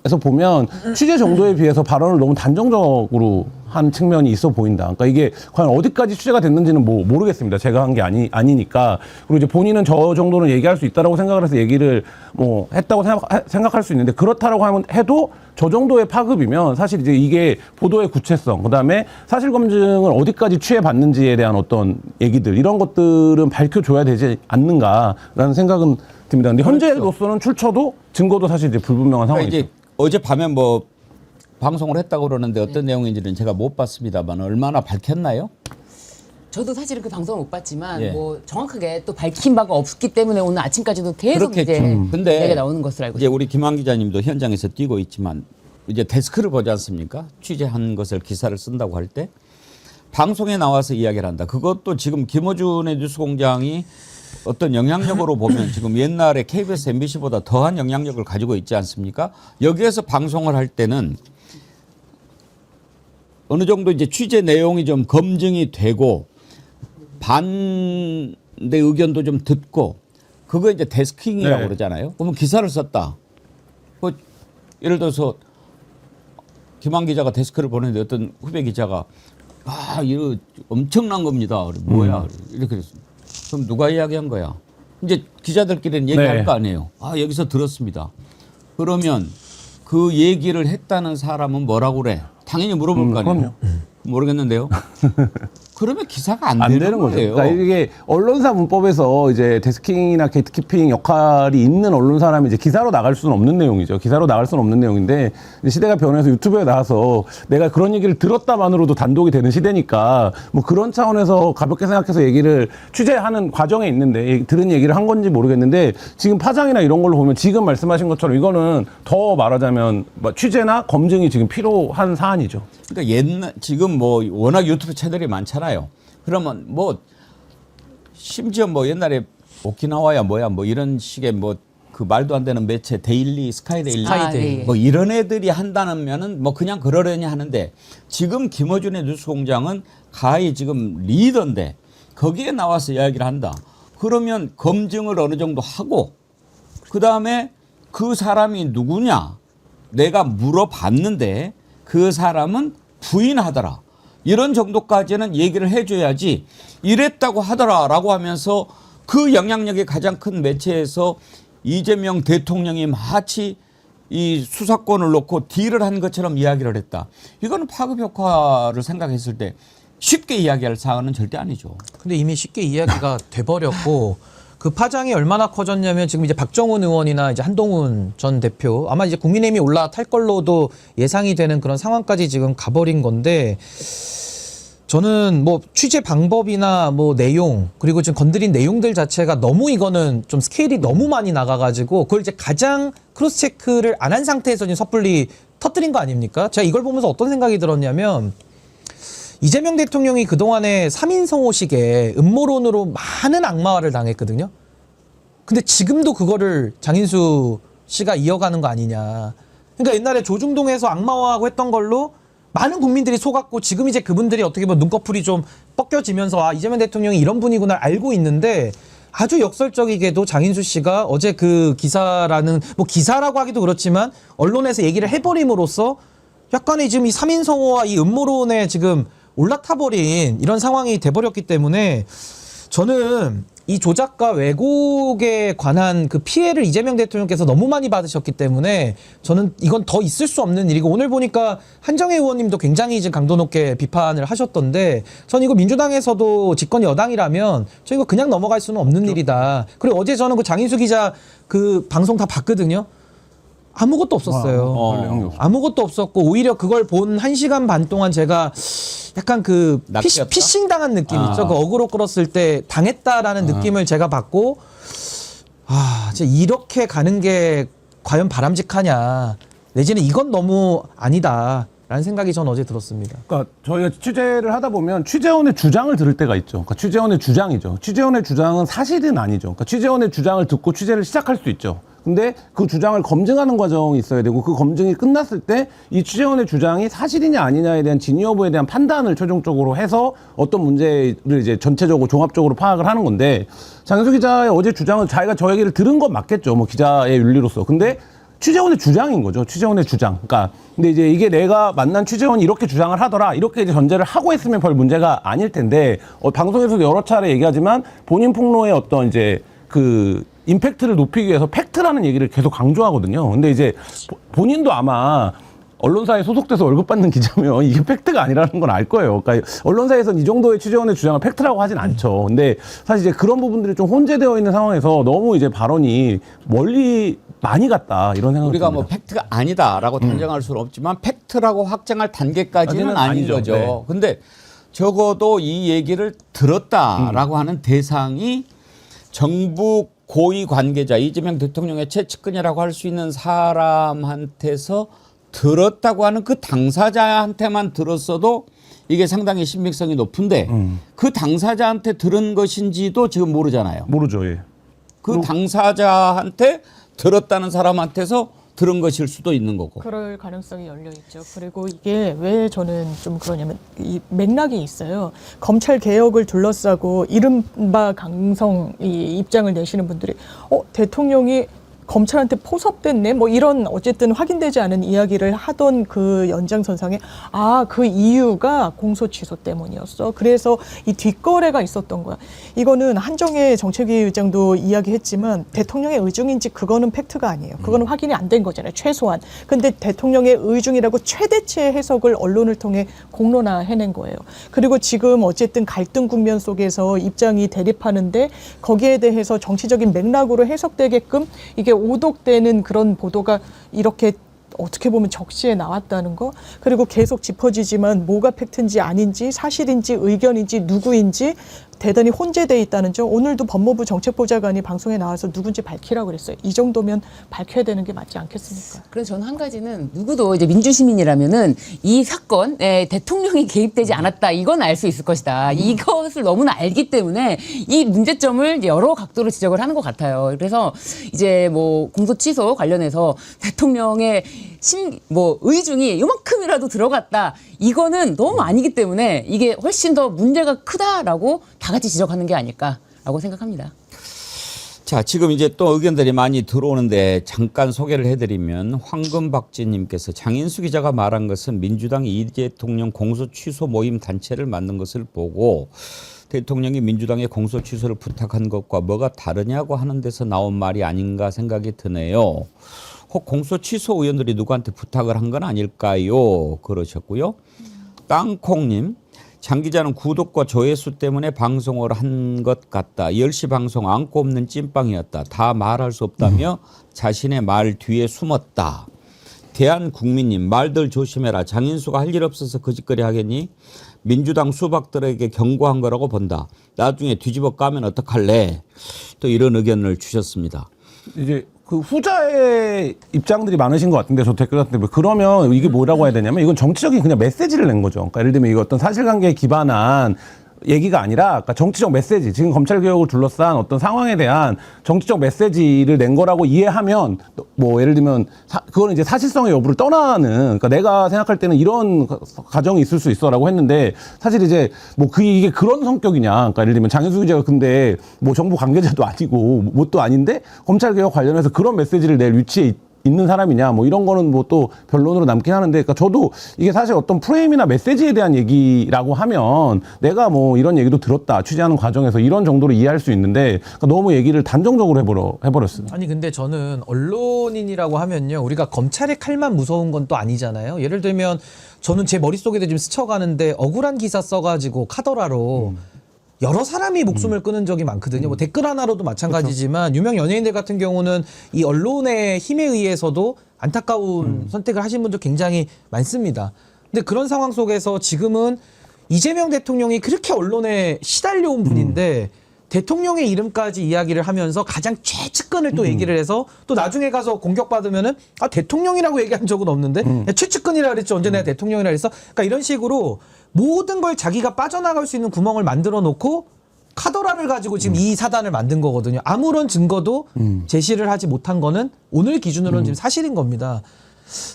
에서 보면 취재 정도에 비해서 발언을 너무 단정적으로 한 측면이 있어 보인다. 그러니까 이게 과연 어디까지 취재가 됐는지는 뭐 모르겠습니다. 제가 한 게 아니니까. 그리고 이제 본인은 저 정도는 얘기할 수 있다라고 생각을 해서 얘기를 뭐 했다고 생각할 수 있는데 그렇다라고 하면 해도 저 정도의 파급이면 사실 이제 이게 보도의 구체성, 그다음에 사실 검증을 어디까지 취해봤는지에 대한 어떤 얘기들 이런 것들은 밝혀줘야 되지 않는가라는 생각은 듭니다. 근데 현재로서는 출처도 증거도 사실 이제 불분명한 상황이죠. 이제 어젯밤에 뭐 방송을 했다고 그러는데 어떤 내용인지는 제가 못 봤습니다만 얼마나 밝혔나요? 저도 사실은 그 방송을 못 봤지만 예. 뭐 정확하게 또 밝힌 바가 없기 때문에 오늘 아침까지도 계속 그렇겠죠. 이제 근데 얘기가 나오는 것을 알고 이제 있습니다. 우리 김한 기자님도 현장에서 뛰고 있지만 이제 데스크를 보지 않습니까? 취재한 것을 기사를 쓴다고 할 때 방송에 나와서 이야기를 한다. 그것도 지금 김어준의 뉴스공장이 어떤 영향력으로 보면 지금 옛날에 KBS, MBC보다 더한 영향력을 가지고 있지 않습니까? 여기에서 방송을 할 때는 어느 정도 이제 취재 내용이 좀 검증이 되고 반대 의견도 좀 듣고 그거 이제 데스킹이라고 네. 그러잖아요. 그러면 기사를 썼다. 뭐 예를 들어서 김한 기자가 데스크를 보냈는데 어떤 후배 기자가 이거 엄청난 겁니다. 뭐야 이렇게 됐습니다. 그럼 누가 이야기한 거야? 이제 기자들끼리는 얘기할 네. 거 아니에요. 여기서 들었습니다. 그러면 그 얘기를 했다는 사람은 뭐라고 그래? 당연히 물어볼 거 아니에요. 모르겠는데요. 그러면 기사가 안 되는 거죠. 거예요. 그러니까 이게 언론사 문법에서 이제 데스킹이나 게이트키핑 역할이 있는 언론사라면 이제 기사로 나갈 수는 없는 내용이죠. 기사로 나갈 수는 없는 내용인데 시대가 변해서 유튜브에 나와서 내가 그런 얘기를 들었다만으로도 단독이 되는 시대니까 뭐 그런 차원에서 가볍게 생각해서 얘기를 취재하는 과정에 있는데 들은 얘기를 한 건지 모르겠는데 지금 파장이나 이런 걸로 보면 지금 말씀하신 것처럼 이거는 더 말하자면 뭐 취재나 검증이 지금 필요한 사안이죠. 그러니까 지금 뭐 워낙 유튜브 채널이 많잖아요. 그러면 뭐 심지어 뭐 옛날에 오키나와야 뭐야 뭐 이런 식의 뭐 그 말도 안 되는 매체 데일리 스카이데일리 스카이데일리. 뭐 이런 애들이 한다면은 뭐 그냥 그러려니 하는데 지금 김어준의 뉴스공장은 가히 지금 리더인데 거기에 나와서 이야기를 한다. 그러면 검증을 어느 정도 하고 그다음에 그 사람이 누구냐 내가 물어봤는데 그 사람은 부인하더라. 이런 정도까지는 얘기를 해줘야지 이랬다고 하더라라고 하면서 그 영향력이 가장 큰 매체에서 이재명 대통령이 마치 이 수사권을 놓고 딜을 한 것처럼 이야기를 했다. 이거는 파급 효과를 생각했을 때 쉽게 이야기할 사안은 절대 아니죠. 근데 이미 쉽게 이야기가 돼버렸고 그 파장이 얼마나 커졌냐면 지금 이제 박정훈 의원이나 이제 한동훈 전 대표 아마 이제 국민의힘이 올라탈 걸로도 예상이 되는 그런 상황까지 지금 가버린 건데 저는 뭐 취재 방법이나 뭐 내용 그리고 지금 건드린 내용들 자체가 너무 이거는 좀 스케일이 너무 많이 나가가지고 그걸 이제 가장 크로스 체크를 안 한 상태에서 지금 섣불리 터뜨린 거 아닙니까? 제가 이걸 보면서 어떤 생각이 들었냐면 이재명 대통령이 그동안에 3인 성호식에 음모론으로 많은 악마화를 당했거든요. 근데 지금도 그거를 장인수 씨가 이어가는 거 아니냐. 그러니까 옛날에 조중동에서 악마화하고 했던 걸로 많은 국민들이 속았고 지금 이제 그분들이 어떻게 보면 눈꺼풀이 좀 벗겨지면서 이재명 대통령이 이런 분이구나 알고 있는데 아주 역설적이게도 장인수 씨가 어제 그 기사라는 뭐 기사라고 하기도 그렇지만 언론에서 얘기를 해버림으로써 약간의 지금 이 3인 성호와 이 음모론에 지금 올라타버린 이런 상황이 돼버렸기 때문에 저는 이 조작과 왜곡에 관한 그 피해를 이재명 대통령께서 너무 많이 받으셨기 때문에 저는 이건 더 있을 수 없는 일이고 오늘 보니까 한정혜 의원님도 굉장히 이제 강도 높게 비판을 하셨던데 전 이거 민주당에서도 집권 여당이라면 저 이거 그냥 넘어갈 수는 없는 일이다. 그리고 어제 저는 그 장인수 기자 그 방송 다 봤거든요. 아무것도 없었어요. 아무것도 없었고 오히려 그걸 본 1시간 반 동안 제가 약간 그 피싱 당한 느낌 있죠. 그 어그로 끌었을 때 당했다라는 느낌을 제가 받고 진짜 이렇게 가는 게 과연 바람직하냐. 내지는 이건 너무 아니다라는 생각이 전 어제 들었습니다. 그러니까 저희가 취재를 하다 보면 취재원의 주장을 들을 때가 있죠. 그러니까 취재원의 주장이죠. 취재원의 주장은 사실은 아니죠. 그러니까 취재원의 주장을 듣고 취재를 시작할 수 있죠. 근데 그 주장을 검증하는 과정이 있어야 되고 그 검증이 끝났을 때 이 취재원의 주장이 사실이냐 아니냐에 대한 진위 여부에 대한 판단을 최종적으로 해서 어떤 문제를 이제 전체적으로 종합적으로 파악을 하는 건데 장현수 기자의 어제 주장은 자기가 저 얘기를 들은 건 맞겠죠. 뭐 기자의 윤리로서. 근데 취재원의 주장인 거죠. 취재원의 주장. 그러니까 근데 이제 이게 내가 만난 취재원이 이렇게 주장을 하더라. 이렇게 이제 전제를 하고 했으면 별 문제가 아닐 텐데 방송에서도 여러 차례 얘기하지만 본인 폭로의 어떤 이제 그 임팩트를 높이기 위해서 팩트라는 얘기를 계속 강조하거든요. 근데 이제 본인도 아마 언론사에 소속돼서 월급 받는 기자면 이게 팩트가 아니라는 건 알 거예요. 그러니까 언론사에서는 이 정도의 취재원의 주장을 팩트라고 하진 않죠. 근데 사실 이제 그런 부분들이 좀 혼재되어 있는 상황에서 너무 이제 발언이 멀리 많이 갔다 이런 생각이 우리가 듭니다. 뭐 팩트가 아니다라고 단정할 수는 없지만 팩트라고 확정할 단계까지는 아닌 아니죠. 거죠. 네. 근데 적어도 이 얘기를 들었다라고 하는 대상이 정부 고위 관계자 이재명 대통령의 최측근이라고 할 수 있는 사람한테서 들었다고 하는 그 당사자한테만 들었어도 이게 상당히 신빙성이 높은데 그 당사자한테 들은 것인지도 지금 모르잖아요. 모르죠. 예. 그 당사자한테 들었다는 사람한테서 들은 것일 수도 있는 거고. 그럴 가능성이 열려 있죠. 그리고 이게 왜 저는 좀 그러냐면 이 맥락이 있어요. 검찰 개혁을 둘러싸고 이른바 강성 이 입장을 내시는 분들이 대통령이 검찰한테 포섭됐네 뭐 이런 어쨌든 확인되지 않은 이야기를 하던 그 연장선상에 그 이유가 공소 취소 때문이었어. 그래서 이 뒷거래가 있었던 거야. 이거는 한정혜 정책위 의장도 이야기했지만 대통령의 의중인지 그거는 팩트가 아니에요. 그거는 확인이 안 된 거잖아요. 최소한. 근데 대통령의 의중이라고 최대치의 해석을 언론을 통해 공론화해낸 거예요. 그리고 지금 어쨌든 갈등 국면 속에서 입장이 대립하는데 거기에 대해서 정치적인 맥락으로 해석되게끔 이게 오독되는 그런 보도가 이렇게 어떻게 보면 적시에 나왔다는 거. 그리고 계속 짚어지지만 뭐가 팩트인지 아닌지 사실인지 의견인지 누구인지 대단히 혼재돼 있다는 점. 오늘도 법무부 정책보좌관이 방송에 나와서 누군지 밝히라고 그랬어요. 이 정도면 밝혀야 되는 게 맞지 않겠습니까? 그래서 저는 한 가지는 누구도 이제 민주시민이라면은 이 사건에 대통령이 개입되지 않았다 이건 알 수 있을 것이다. 이것을 너무나 알기 때문에 이 문제점을 이제 여러 각도로 지적을 하는 것 같아요. 그래서 이제 뭐 공소 취소 관련해서 대통령의 의중이 이만큼이라도 들어갔다. 이거는 너무 아니기 때문에 이게 훨씬 더 문제가 크다라고 다 같이 지적하는 게 아닐까라고 생각합니다. 자, 지금 이제 또 의견들이 많이 들어오는데 잠깐 소개를 해드리면 황금박쥐님께서 장인수 기자가 말한 것은 민주당이 이 대통령 공소 취소 모임 단체를 만든 것을 보고 대통령이 민주당의 공소 취소를 부탁한 것과 뭐가 다르냐고 하는 데서 나온 말이 아닌가 생각이 드네요. 혹 공소 취소 의원들이 누구한테 부탁을 한 건 아닐까요? 그러셨고요. 땅콩님, 장 기자는 구독과 조회수 때문에 방송을 한 것 같다. 10시 방송 안고 없는 찐빵이었다. 다 말할 수 없다며 자신의 말 뒤에 숨었다. 대한국민님, 말들 조심해라. 장인수가 할 일 없어서 거짓거리 하겠니? 민주당 수박들에게 경고한 거라고 본다. 나중에 뒤집어 까면 어떡할래? 또 이런 의견을 주셨습니다. 이제 그 후자의 입장들이 많으신 것 같은데 저 댓글 같은데 그러면 이게 뭐라고 해야 되냐면 이건 정치적인 그냥 메시지를 낸 거죠. 그러니까 예를 들면 이거 어떤 사실관계에 기반한 얘기가 아니라 그러니까 정치적 메시지, 지금 검찰 개혁을 둘러싼 어떤 상황에 대한 정치적 메시지를 낸 거라고 이해하면 뭐 예를 들면 그거는 이제 사실성의 여부를 떠나는, 그러니까 내가 생각할 때는 이런 가정이 있을 수 있어라고 했는데 사실 이제 뭐 이게 그런 성격이냐, 그러니까 예를 들면 장현수 기자가 근데 뭐 정부 관계자도 아니고 뭣도 아닌데 검찰 개혁 관련해서 그런 메시지를 낼 위치에 있는 사람이냐, 뭐 이런 거는 뭐 또 변론으로 남긴 하는데, 그러니까 저도 이게 사실 어떤 프레임이나 메시지에 대한 얘기라고 하면 내가 뭐 이런 얘기도 들었다, 취재하는 과정에서 이런 정도로 이해할 수 있는데, 그러니까 너무 얘기를 단정적으로 해버렸어요. 아니 근데 저는 언론인이라고 하면요, 우리가 검찰의 칼만 무서운 건 또 아니잖아요. 예를 들면 저는 제 머릿속에도 지금 스쳐가는데 억울한 기사 써가지고 카더라로 여러 사람이 목숨을 끊은 적이 많거든요. 뭐 댓글 하나로도 마찬가지지만 유명 연예인들 같은 경우는 이 언론의 힘에 의해서도 안타까운 선택을 하신 분들 굉장히 많습니다. 근데 그런 상황 속에서 지금은 이재명 대통령이 그렇게 언론에 시달려온 분인데 대통령의 이름까지 이야기를 하면서 가장 최측근을 또 얘기를 해서 또 나중에 가서 공격받으면은 대통령이라고 얘기한 적은 없는데 야, 최측근이라 그랬지 언제 내가 대통령이라 그랬어? 그러니까 이런 식으로 모든 걸 자기가 빠져나갈 수 있는 구멍을 만들어 놓고 카더라를 가지고 지금 이 사단을 만든 거거든요. 아무런 증거도 제시를 하지 못한 거는 오늘 기준으로는 지금 사실인 겁니다.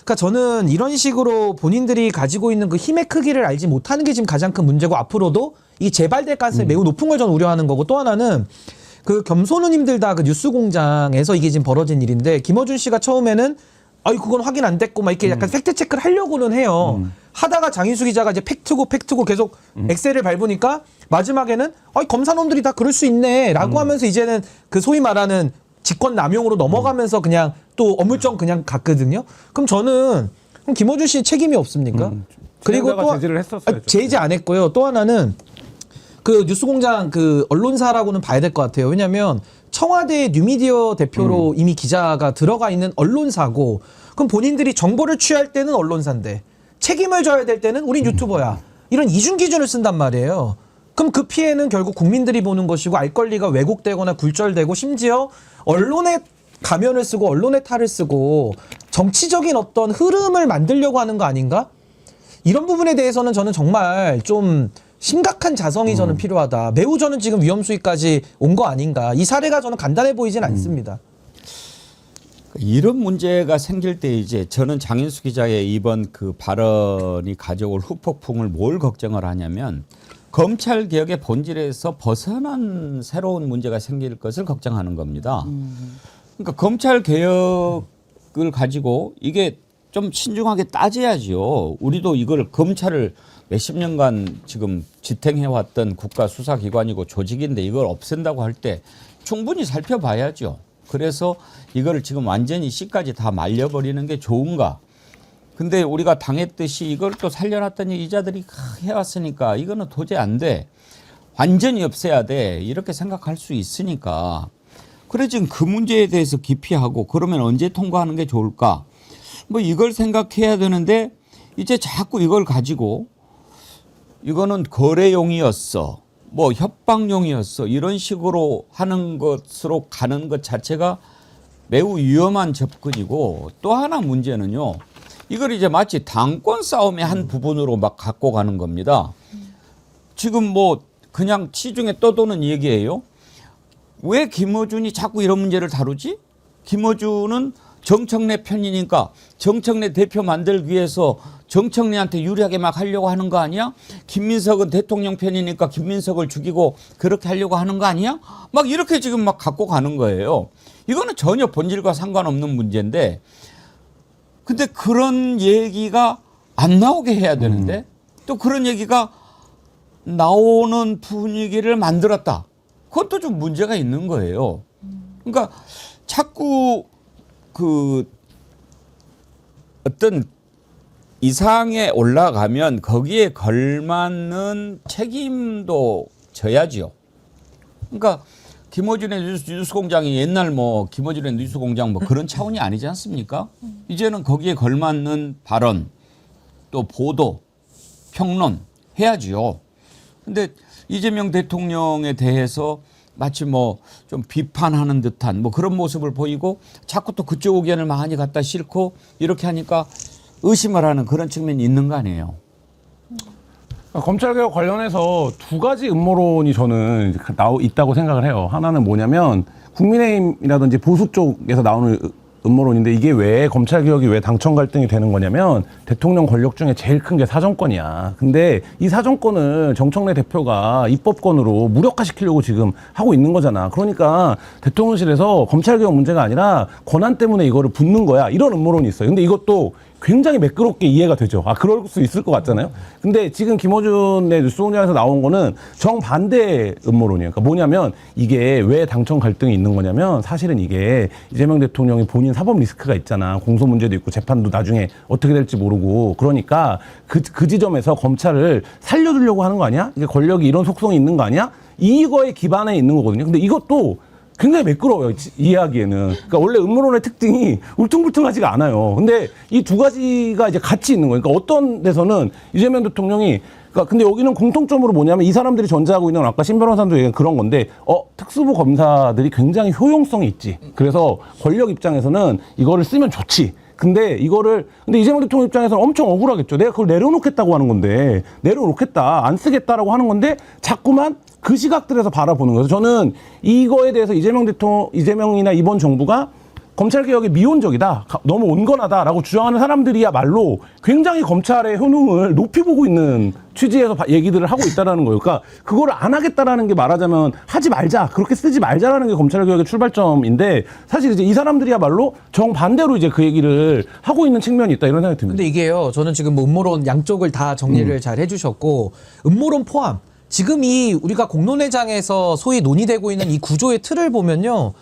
그러니까 저는 이런 식으로 본인들이 가지고 있는 그 힘의 크기를 알지 못하는 게 지금 가장 큰 문제고 앞으로도 이 재발될 가능성이 매우 높은 걸 저는 우려하는 거고 또 하나는 그 겸손우님들 다 그 뉴스공장에서 이게 지금 벌어진 일인데 김어준 씨가 처음에는 그건 확인 안 됐고 막 이렇게 약간 팩트 체크를 하려고는 해요. 하다가 장인수 기자가 이제 팩트고 계속 엑셀을 밟으니까 마지막에는 검사놈들이 다 그럴 수 있네라고 하면서 이제는 그 소위 말하는 직권 남용으로 넘어가면서 그냥 또 어물쩡 그냥 갔거든요. 그럼 저는 그럼 김어준 씨 책임이 없습니까? 그리고 또 제지를 했었어요. 제지 안 했고요. 또 하나는 그 뉴스공장 그 언론사라고는 봐야 될 것 같아요. 왜냐하면 청와대 뉴미디어 대표로 이미 기자가 들어가 있는 언론사고 그럼 본인들이 정보를 취할 때는 언론사인데 책임을 져야 될 때는 우린 유튜버야. 이런 이중 기준을 쓴단 말이에요. 그럼 그 피해는 결국 국민들이 보는 것이고 알 권리가 왜곡되거나 굴절되고 심지어 언론의 가면을 쓰고 언론의 탈을 쓰고 정치적인 어떤 흐름을 만들려고 하는 거 아닌가? 이런 부분에 대해서는 저는 정말 좀 심각한 자성이 저는 필요하다. 매우 저는 지금 위험수위까지 온 거 아닌가. 이 사례가 저는 간단해 보이진 않습니다. 이런 문제가 생길 때 이제 저는 장인수 기자의 이번 그 발언이 가져올 후폭풍을 뭘 걱정을 하냐면 검찰 개혁의 본질에서 벗어난 새로운 문제가 생길 것을 걱정하는 겁니다. 그러니까 검찰 개혁을 가지고 이게 좀 신중하게 따져야죠. 우리도 이걸 검찰을 몇십 년간 지금 지탱해왔던 국가수사기관이고 조직인데 이걸 없앤다고 할 때 충분히 살펴봐야죠. 그래서 이거를 지금 완전히 씨까지 다 말려버리는 게 좋은가. 근데 우리가 당했듯이 이걸 또 살려놨더니 이자들이 해왔으니까 이거는 도저히 안 돼. 완전히 없애야 돼. 이렇게 생각할 수 있으니까. 그래 지금 그 문제에 대해서 기피하고 그러면 언제 통과하는 게 좋을까. 뭐 이걸 생각해야 되는데 이제 자꾸 이걸 가지고 이거는 거래용이었어. 뭐 협박용이었어. 이런 식으로 하는 것으로 가는 것 자체가 매우 위험한 접근이고 또 하나 문제는요. 이걸 이제 마치 당권 싸움의 한 부분으로 막 갖고 가는 겁니다. 지금 뭐 그냥 시중에 떠도는 얘기예요. 왜 김어준이 자꾸 이런 문제를 다루지? 김어준은 정청래 편이니까 정청래 대표 만들기 위해서 정청래한테 유리하게 막 하려고 하는 거 아니야? 김민석은 대통령 편이니까 김민석을 죽이고 그렇게 하려고 하는 거 아니야? 막 이렇게 지금 막 갖고 가는 거예요. 이거는 전혀 본질과 상관없는 문제인데 근데 그런 얘기가 안 나오게 해야 되는데 또 그런 얘기가 나오는 분위기를 만들었다. 그것도 좀 문제가 있는 거예요. 그러니까 자꾸 그 어떤 이상에 올라가면 거기에 걸맞는 책임도 져야지요. 그러니까 김어준의 뉴스공장이 옛날 뭐 김어준의 뉴스공장 뭐 그런 차원이 아니지 않습니까? 이제는 거기에 걸맞는 발언 또 보도 평론 해야지요. 근데 이재명 대통령에 대해서 마치 뭐 좀 비판하는 듯한 뭐 그런 모습을 보이고 자꾸 또 그쪽 의견을 많이 갖다 싣고 이렇게 하니까 의심을 하는 그런 측면이 있는 거 아니에요. 검찰개혁 관련해서 두 가지 음모론이 저는 있다고 생각을 해요. 하나는 뭐냐면 국민의힘이라든지 보수 쪽에서 나오는 음모론인데 이게 왜 검찰개혁이 왜 당청 갈등이 되는 거냐면 대통령 권력 중에 제일 큰 게 사정권이야. 근데 이 사정권을 정청래 대표가 입법권으로 무력화시키려고 지금 하고 있는 거잖아. 그러니까 대통령실에서 검찰개혁 문제가 아니라 권한 때문에 이거를 붓는 거야. 이런 음모론이 있어요. 근데 이것도 굉장히 매끄럽게 이해가 되죠. 그럴 수 있을 것 같잖아요. 근데 지금 김어준의 뉴스공장에서 나온 거는 정반대 음모론이에요. 그러니까 뭐냐면 이게 왜 당청 갈등이 있는 거냐면 사실은 이게 이재명 대통령이 본인 사법 리스크가 있잖아. 공소 문제도 있고 재판도 나중에 어떻게 될지 모르고 그러니까 그 지점에서 검찰을 살려두려고 하는 거 아니야? 이게 권력이 이런 속성이 있는 거 아니야? 이거에 기반에 있는 거거든요. 근데 이것도 굉장히 매끄러워요. 이해하기에는. 그러니까 원래 음모론의 특징이 울퉁불퉁하지가 않아요. 근데 이 두 가지가 이제 같이 있는 거예요. 그러니까 어떤 데서는 이재명 대통령이 그러니까 근데 여기는 공통점으로 뭐냐면 이 사람들이 전제하고 있는 건 아까 신 변호사도 얘기한 그런 건데 특수부 검사들이 굉장히 효용성이 있지. 그래서 권력 입장에서는 이거를 쓰면 좋지. 근데 이재명 대통령 입장에서는 엄청 억울하겠죠. 내가 그걸 내려놓겠다고 하는 건데, 내려놓겠다, 안 쓰겠다라고 하는 건데, 자꾸만 그 시각들에서 바라보는 거예요. 저는 이거에 대해서 이재명이나 이번 정부가 검찰개혁이 미온적이다, 너무 온건하다라고 주장하는 사람들이야말로 굉장히 검찰의 효능을 높이 보고 있는 취지에서 얘기들을 하고 있다라는 거예요. 그러니까 그거를 안 하겠다라는 게 말하자면 하지 말자, 그렇게 쓰지 말자라는 게 검찰개혁의 출발점인데 사실 이제 이 사람들이야말로 정반대로 이제 그 얘기를 하고 있는 측면이 있다 이런 생각이 듭니다. 근데 이게요, 저는 지금 뭐 음모론 양쪽을 다 정리를 잘 해주셨고 음모론 포함 지금 이 우리가 공론회장에서 소위 논의되고 있는 이 구조의 틀을 보면요.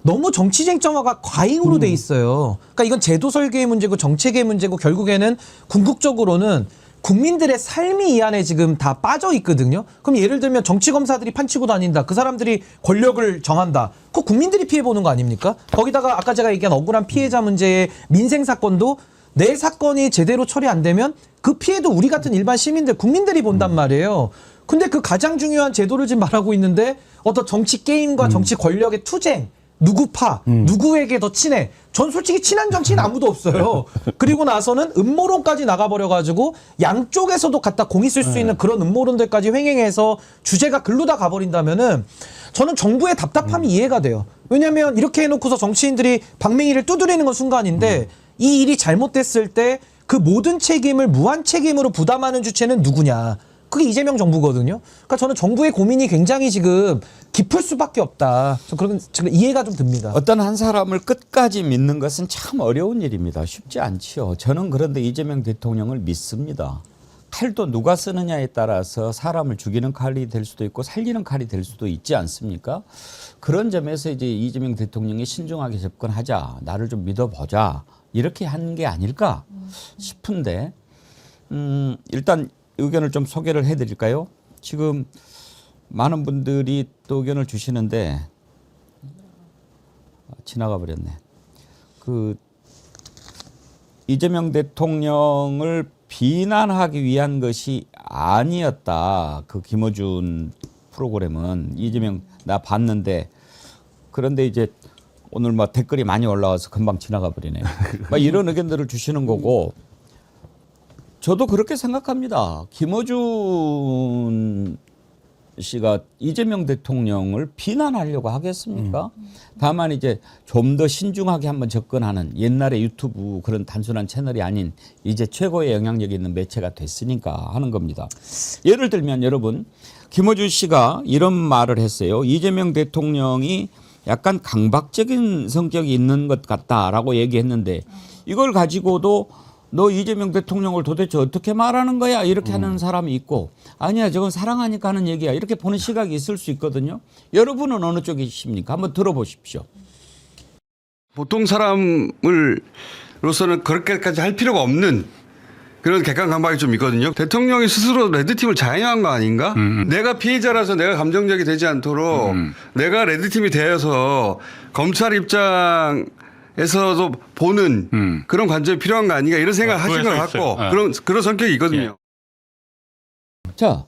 너무 정치 쟁점화가 과잉으로 돼 있어요. 그러니까 이건 제도 설계의 문제고 정책의 문제고 결국에는 궁극적으로는 국민들의 삶이 이 안에 지금 다 빠져 있거든요. 그럼 예를 들면 정치 검사들이 판치고 다닌다. 그 사람들이 권력을 정한다. 그거 국민들이 피해 보는 거 아닙니까? 거기다가 아까 제가 얘기한 억울한 피해자 문제의 민생 사건도 내 사건이 제대로 처리 안 되면 그 피해도 우리 같은 일반 시민들, 국민들이 본단 말이에요. 근데 그 가장 중요한 제도를 지금 말하고 있는데 어떤 정치 게임과 정치 권력의 투쟁, 누구파, 누구에게 더 친해. 전 솔직히 친한 정치인 아무도 없어요. 그리고 나서는 음모론까지 나가버려가지고 양쪽에서도 갖다 공이 쓸 수 있는 그런 음모론들까지 횡행해서 주제가 글로 다 가버린다면은 저는 정부의 답답함이 이해가 돼요. 왜냐하면 이렇게 해놓고서 정치인들이 방맹이를 두드리는 건 순간인데 이 일이 잘못됐을 때 그 모든 책임을 무한 책임으로 부담하는 주체는 누구냐. 그게 이재명 정부거든요. 그러니까 저는 정부의 고민이 굉장히 지금 깊을 수밖에 없다. 그런 이해가 좀 듭니다. 어떤 한 사람을 끝까지 믿는 것은 참 어려운 일입니다. 쉽지 않지요. 저는 그런데 이재명 대통령을 믿습니다. 칼도 누가 쓰느냐에 따라서 사람을 죽이는 칼이 될 수도 있고 살리는 칼이 될 수도 있지 않습니까? 그런 점에서 이제 이재명 대통령이 신중하게 접근하자, 나를 좀 믿어보자, 이렇게 한 게 아닐까 싶은데 일단 의견을 좀 소개를 해드릴까요? 지금 많은 분들이 또 의견을 주시는데 지나가 버렸네. 그 이재명 대통령을 비난하기 위한 것이 아니었다. 그 김어준 프로그램은 이재명 나 봤는데 그런데 이제 오늘 막 댓글이 많이 올라와서 금방 지나가 버리네요. 막 이런 의견들을 주시는 거고. 저도 그렇게 생각합니다. 김어준 씨가 이재명 대통령을 비난하려고 하겠습니까? 다만 이제 좀 더 신중하게 한번 접근하는 옛날의 유튜브 그런 단순한 채널이 아닌 이제 최고의 영향력이 있는 매체가 됐으니까 하는 겁니다. 예를 들면 여러분, 김어준 씨가 이런 말을 했어요. 이재명 대통령이 약간 강박적인 성격이 있는 것 같다라고 얘기했는데 이걸 가지고도 너 이재명 대통령을 도대체 어떻게 말하는 거야? 이렇게 하는 사람이 있고 아니야 저건 사랑하니까 하는 얘기야. 이렇게 보는 시각이 있을 수 있거든요. 여러분은 어느 쪽이십니까? 한번 들어보십시오. 보통 사람으로서는 그렇게까지 할 필요가 없는 그런 객관 감각이 좀 있거든요. 대통령이 스스로 레드팀을 자행한 거 아닌가? 내가 피해자라서 내가 감정적이 되지 않도록 내가 레드팀이 되어서 검찰 입장에서도 보는 그런 관점이 필요한 거 아닌가 이런 생각을 하신 것 같고 그런 성격이 있거든요. 자,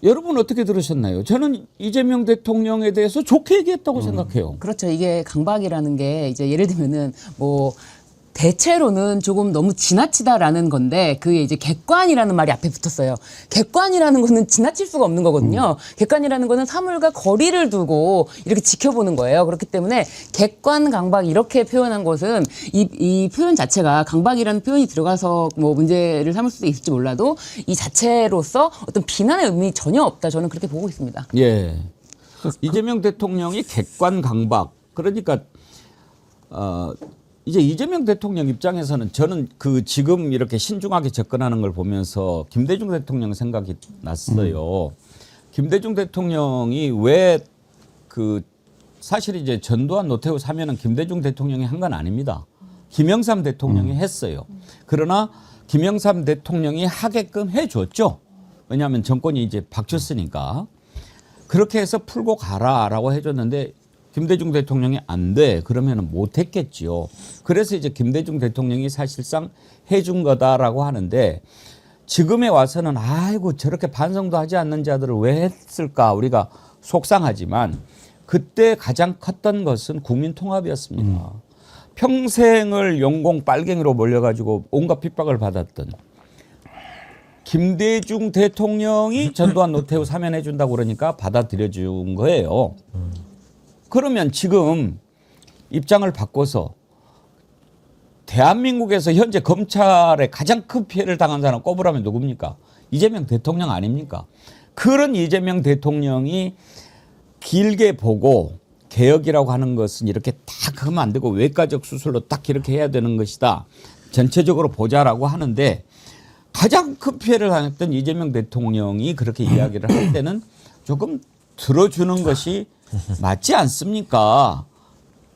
여러분 어떻게 들으셨나요? 저는 이재명 대통령에 대해서 좋게 얘기했다고 생각해요. 그렇죠. 이게 강박이라는 게 이제 예를 들면은 뭐 대체로는 조금 너무 지나치다라는 건데 그게 이제 객관이라는 말이 앞에 붙었어요. 객관이라는 거는 지나칠 수가 없는 거거든요. 객관이라는 거는 사물과 거리를 두고 이렇게 지켜보는 거예요. 그렇기 때문에 객관 강박 이렇게 표현한 것은 이 표현 자체가 강박이라는 표현이 들어가서 뭐 문제를 삼을 수도 있을지 몰라도 이 자체로서 어떤 비난의 의미 전혀 없다. 저는 그렇게 보고 있습니다. 예. 이재명 대통령이 객관 강박. 그러니까 이제 이재명 대통령 입장에서는 저는 그 지금 이렇게 신중하게 접근하는 걸 보면서 김대중 대통령 생각이 났어요. 김대중 대통령이 왜 그 사실 이제 전두환 노태우 사면은 김대중 대통령이 한 건 아닙니다. 김영삼 대통령이 했어요. 그러나 김영삼 대통령이 하게끔 해줬죠. 왜냐하면 정권이 이제 바뀌었으니까. 그렇게 해서 풀고 가라라고 해줬는데 김대중 대통령이 안 돼. 그러면은 못 했겠지요. 그래서 이제 김대중 대통령이 사실상 해준 거다라고 하는데 지금에 와서는 아이고 저렇게 반성도 하지 않는 자들을 왜 했을까 우리가 속상하지만 그때 가장 컸던 것은 국민 통합이었습니다. 평생을 용공 빨갱이로 몰려가지고 온갖 핍박을 받았던 김대중 대통령이 전두환 노태우 사면해 준다고 그러니까 받아들여 준 거예요. 그러면 지금 입장을 바꿔서 대한민국에서 현재 검찰에 가장 큰 피해를 당한 사람 꼽으라면 누굽니까? 이재명 대통령 아닙니까? 그런 이재명 대통령이 길게 보고 개혁이라고 하는 것은 이렇게 딱 하면 안 되고 외과적 수술로 딱 이렇게 해야 되는 것이다. 전체적으로 보자라고 하는데 가장 큰 피해를 당했던 이재명 대통령이 그렇게 이야기를 할 때는 조금 들어주는 것이 맞지 않습니까?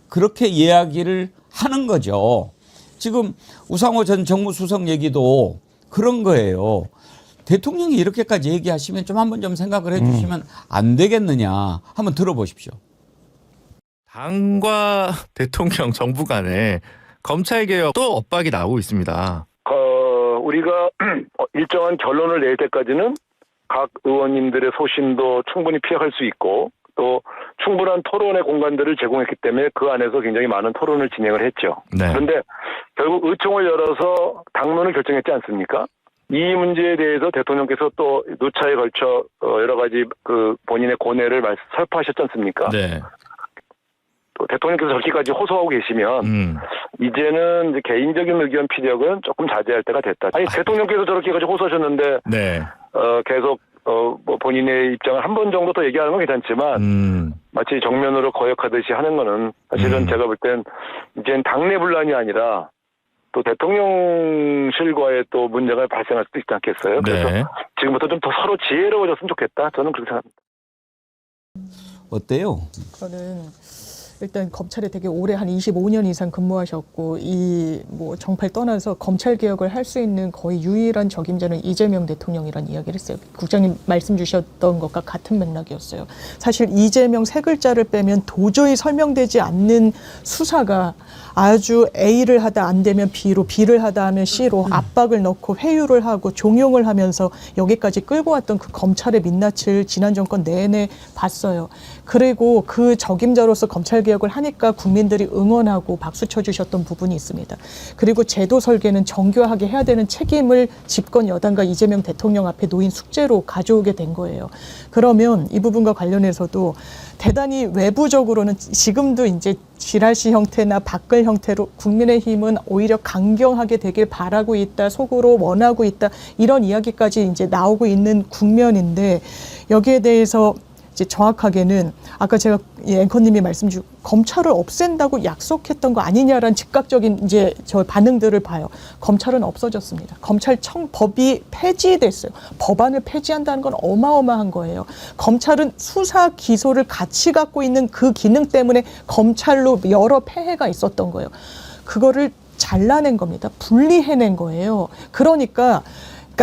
그렇게 이야기를 하는 거죠. 지금 우상호 전 정무수석 얘기도 그런 거예요. 대통령이 이렇게까지 얘기하시면 좀 한번 좀 생각을 해 주시면 안 되겠느냐. 한번 들어보십시오. 당과 대통령 정부 간에 검찰개혁 또 엇박이 나오고 있습니다. 우리가 일정한 결론을 낼 때까지는 각 의원님들의 소신도 충분히 피력할 수 있고 또 충분한 토론의 공간들을 제공했기 때문에 그 안에서 굉장히 많은 토론을 진행을 했죠. 네. 그런데 결국 의총을 열어서 당론을 결정했지 않습니까? 이 문제에 대해서 대통령께서 또 누차에 걸쳐 여러 가지 그 본인의 고뇌를 설파하셨지 않습니까? 네. 또 대통령께서 저렇게까지 호소하고 계시면 이제는 이제 개인적인 의견 피력은 조금 자제할 때가 됐다. 아니 대통령께서 저렇게까지 호소하셨는데 네. 계속 뭐 본인의 입장을 한 번 정도 더 얘기하는 건 괜찮지만 마치 정면으로 거역하듯이 하는 거는 사실은 제가 볼 땐 이제는 당내 분란이 아니라 또 대통령실과의 또 문제가 발생할 수도 있지 않겠어요. 그래서 네. 지금부터 좀 더 서로 지혜로워졌으면 좋겠다. 저는 그렇게 생각합니다. 어때요? 저는 일단 검찰에 되게 오래 한 25년 이상 근무하셨고 이 뭐 정파를 떠나서 검찰 개혁을 할 수 있는 거의 유일한 적임자는 이재명 대통령이라는 이야기를 했어요. 국장님 말씀 주셨던 것과 같은 맥락이었어요. 사실 이재명 세 글자를 빼면 도저히 설명되지 않는 수사가 아주 A를 하다 안 되면 B로, B를 하다 하면 C로 압박을 넣고 회유를 하고 종용을 하면서 여기까지 끌고 왔던 그 검찰의 민낯을 지난 정권 내내 봤어요. 그리고 그 적임자로서 검찰 개혁을 하니까 국민들이 응원하고 박수 쳐주셨던 부분이 있습니다. 그리고 제도 설계는 정교하게 해야 되는 책임을 집권 여당과 이재명 대통령 앞에 놓인 숙제로 가져오게 된 거예요. 그러면 이 부분과 관련해서도 대단히 외부적으로는 지금도 이제 지라시 형태나 박글 형태로 국민의힘은 오히려 강경하게 되길 바라고 있다, 속으로 원하고 있다, 이런 이야기까지 이제 나오고 있는 국면인데 여기에 대해서 이제 정확하게는 아까 제가 앵커님이 말씀 주신 검찰을 없앤다고 약속했던 거 아니냐라는 즉각적인 이제 저 반응들을 봐요. 검찰은 없어졌습니다. 검찰청 법이 폐지됐어요. 법안을 폐지한다는 건 어마어마한 거예요. 검찰은 수사 기소를 같이 갖고 있는 그 기능 때문에 검찰로 여러 폐해가 있었던 거예요. 그거를 잘라낸 겁니다. 분리해낸 거예요. 그러니까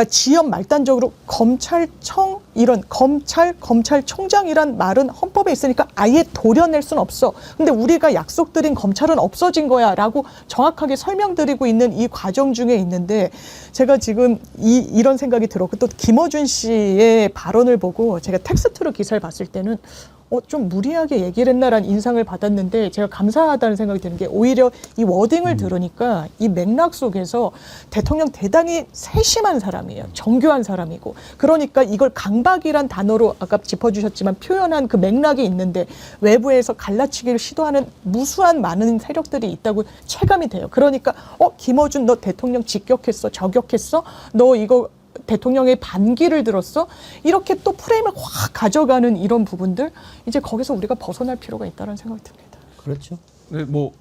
지연 말단적으로 검찰청 이런 검찰총장이란 말은 헌법에 있으니까 아예 도려낼 수는 없어. 근데 우리가 약속드린 검찰은 없어진 거야라고 정확하게 설명드리고 있는 이 과정 중에 있는데 제가 지금 이런 생각이 들었고 또 김어준 씨의 발언을 보고 제가 텍스트로 기사를 봤을 때는 좀 무리하게 얘기를 했나라는 인상을 받았는데 제가 감사하다는 생각이 드는 게 오히려 이 워딩을 들으니까 이 맥락 속에서 대통령 대단히 세심한 사람이에요. 정교한 사람이고 그러니까 이걸 강박이란 단어로 아까 짚어주셨지만 표현한 그 맥락이 있는데 외부에서 갈라치기를 시도하는 무수한 많은 세력들이 있다고 체감이 돼요. 그러니까 김어준 너 대통령 직격했어? 저격했어? 너 이거 대통령의 반기를 들었어? 이렇게 또 프레임을 확 가져가는 이런 부분들 이제 거기서 우리가 벗어날 필요가 있다는 생각이 듭니다. 그렇죠. 뭐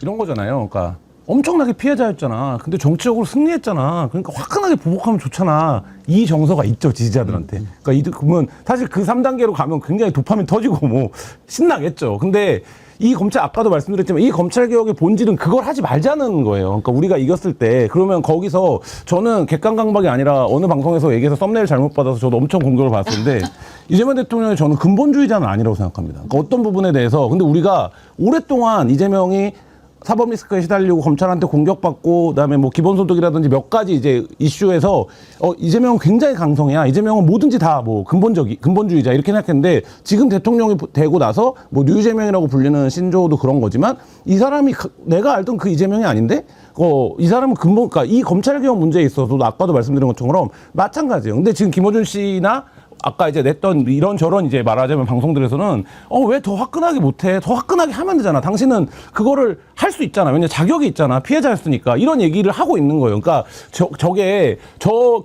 이런 거잖아요. 그러니까 엄청나게 피해자였잖아. 근데 정치적으로 승리했잖아. 그러니까 화끈하게 보복하면 좋잖아. 이 정서가 있죠, 지지자들한테. 그러니까 그러면 사실 그 3단계로 가면 굉장히 도파민 터지고 뭐 신나겠죠. 근데 이 검찰 아까도 말씀드렸지만 이 검찰 개혁의 본질은 그걸 하지 말자는 거예요. 그러니까 우리가 이겼을 때 그러면 거기서 저는 객관강박이 아니라 어느 방송에서 얘기해서 썸네일 잘못 받아서 저도 엄청 공격을 받았는데 이재명 대통령이 저는 근본주의자는 아니라고 생각합니다. 그러니까 어떤 부분에 대해서 근데 우리가 오랫동안 이재명이 사법 리스크에 시달리고 검찰한테 공격받고 그다음에 뭐 기본소득이라든지 몇 가지 이제 이슈에서 이재명은 굉장히 강성이야. 이재명은 뭐든지 다 뭐 근본주의자 이렇게 생각했는데 지금 대통령이 되고 나서 뭐 뉴이재명이라고 불리는 신조어도 그런 거지만 이 사람이 내가 알던 그 이재명이 아닌데 이 사람은 그러니까 이 검찰개혁 문제에 있어서도 아까도 말씀드린 것처럼 마찬가지예요. 근데 지금 김어준 씨나 아까 이제 냈던 이런저런 이제 말하자면 방송들에서는 왜 더 화끈하게 못해? 더 화끈하게 하면 되잖아. 당신은 그거를 할 수 있잖아. 왜냐 자격이 있잖아. 피해자였으니까 이런 얘기를 하고 있는 거예요. 그러니까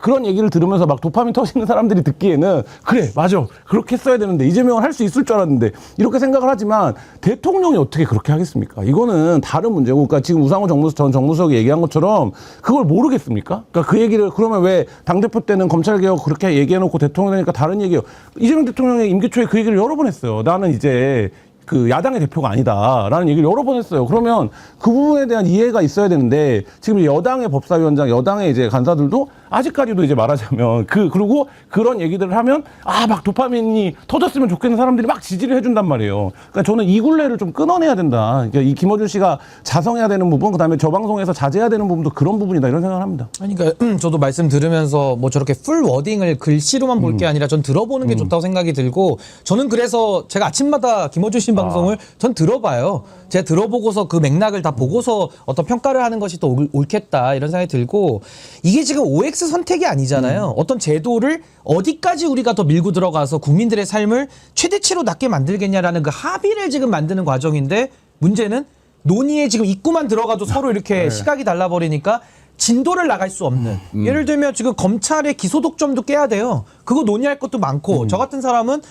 그런 얘기를 들으면서 막 도파민 터지는 사람들이 듣기에는 그래 맞아 그렇게 했어야 되는데 이재명은 할 수 있을 줄 알았는데 이렇게 생각을 하지만 대통령이 어떻게 그렇게 하겠습니까? 이거는 다른 문제고 그러니까 지금 우상호 전 정무수석이 얘기한 것처럼 그걸 모르겠습니까? 그러니까 그 얘기를 그러면 왜 당대표 때는 검찰개혁 그렇게 얘기해놓고 대통령 되니까 다른 얘기예요. 이재명 대통령이 임기 초에 그 얘기를 여러 번 했어요. 나는 이제 그 야당의 대표가 아니다라는 얘기를 여러 번 했어요. 그러면 그 부분에 대한 이해가 있어야 되는데 지금 여당의 법사위원장, 여당의 이제 간사들도 아직까지도 이제 말하자면 그리고 그런 얘기들을 하면 막 도파민이 터졌으면 좋겠는 사람들이 막 지지를 해준단 말이에요. 그러니까 저는 이 굴레를 좀 끊어내야 된다. 그러니까 이 김어준 씨가 자성해야 되는 부분, 그다음에 저 방송에서 자제해야 되는 부분도 그런 부분이다 이런 생각을 합니다. 아니, 그러니까 저도 말씀 들으면서 뭐 저렇게 풀 워딩을 글씨로만 볼 게 아니라 전 들어보는 게 좋다고 생각이 들고 저는 그래서 제가 아침마다 김어준 씨 방송을 전 들어봐요. 제가 들어보고서 그 맥락을 다 보고서 어떤 평가를 하는 것이 또 옳겠다 이런 생각이 들고 이게 지금 OX 선택이 아니잖아요. 어떤 제도를 어디까지 우리가 더 밀고 들어가서 국민들의 삶을 최대치로 낮게 만들겠냐라는 그 합의를 지금 만드는 과정인데 문제는 논의에 지금 입구만 들어가도 서로 이렇게 시각이 달라버리니까 진도를 나갈 수 없는. 예를 들면 지금 검찰의 기소 독점도 깨야 돼요. 그거 논의할 것도 많고 저 같은 사람은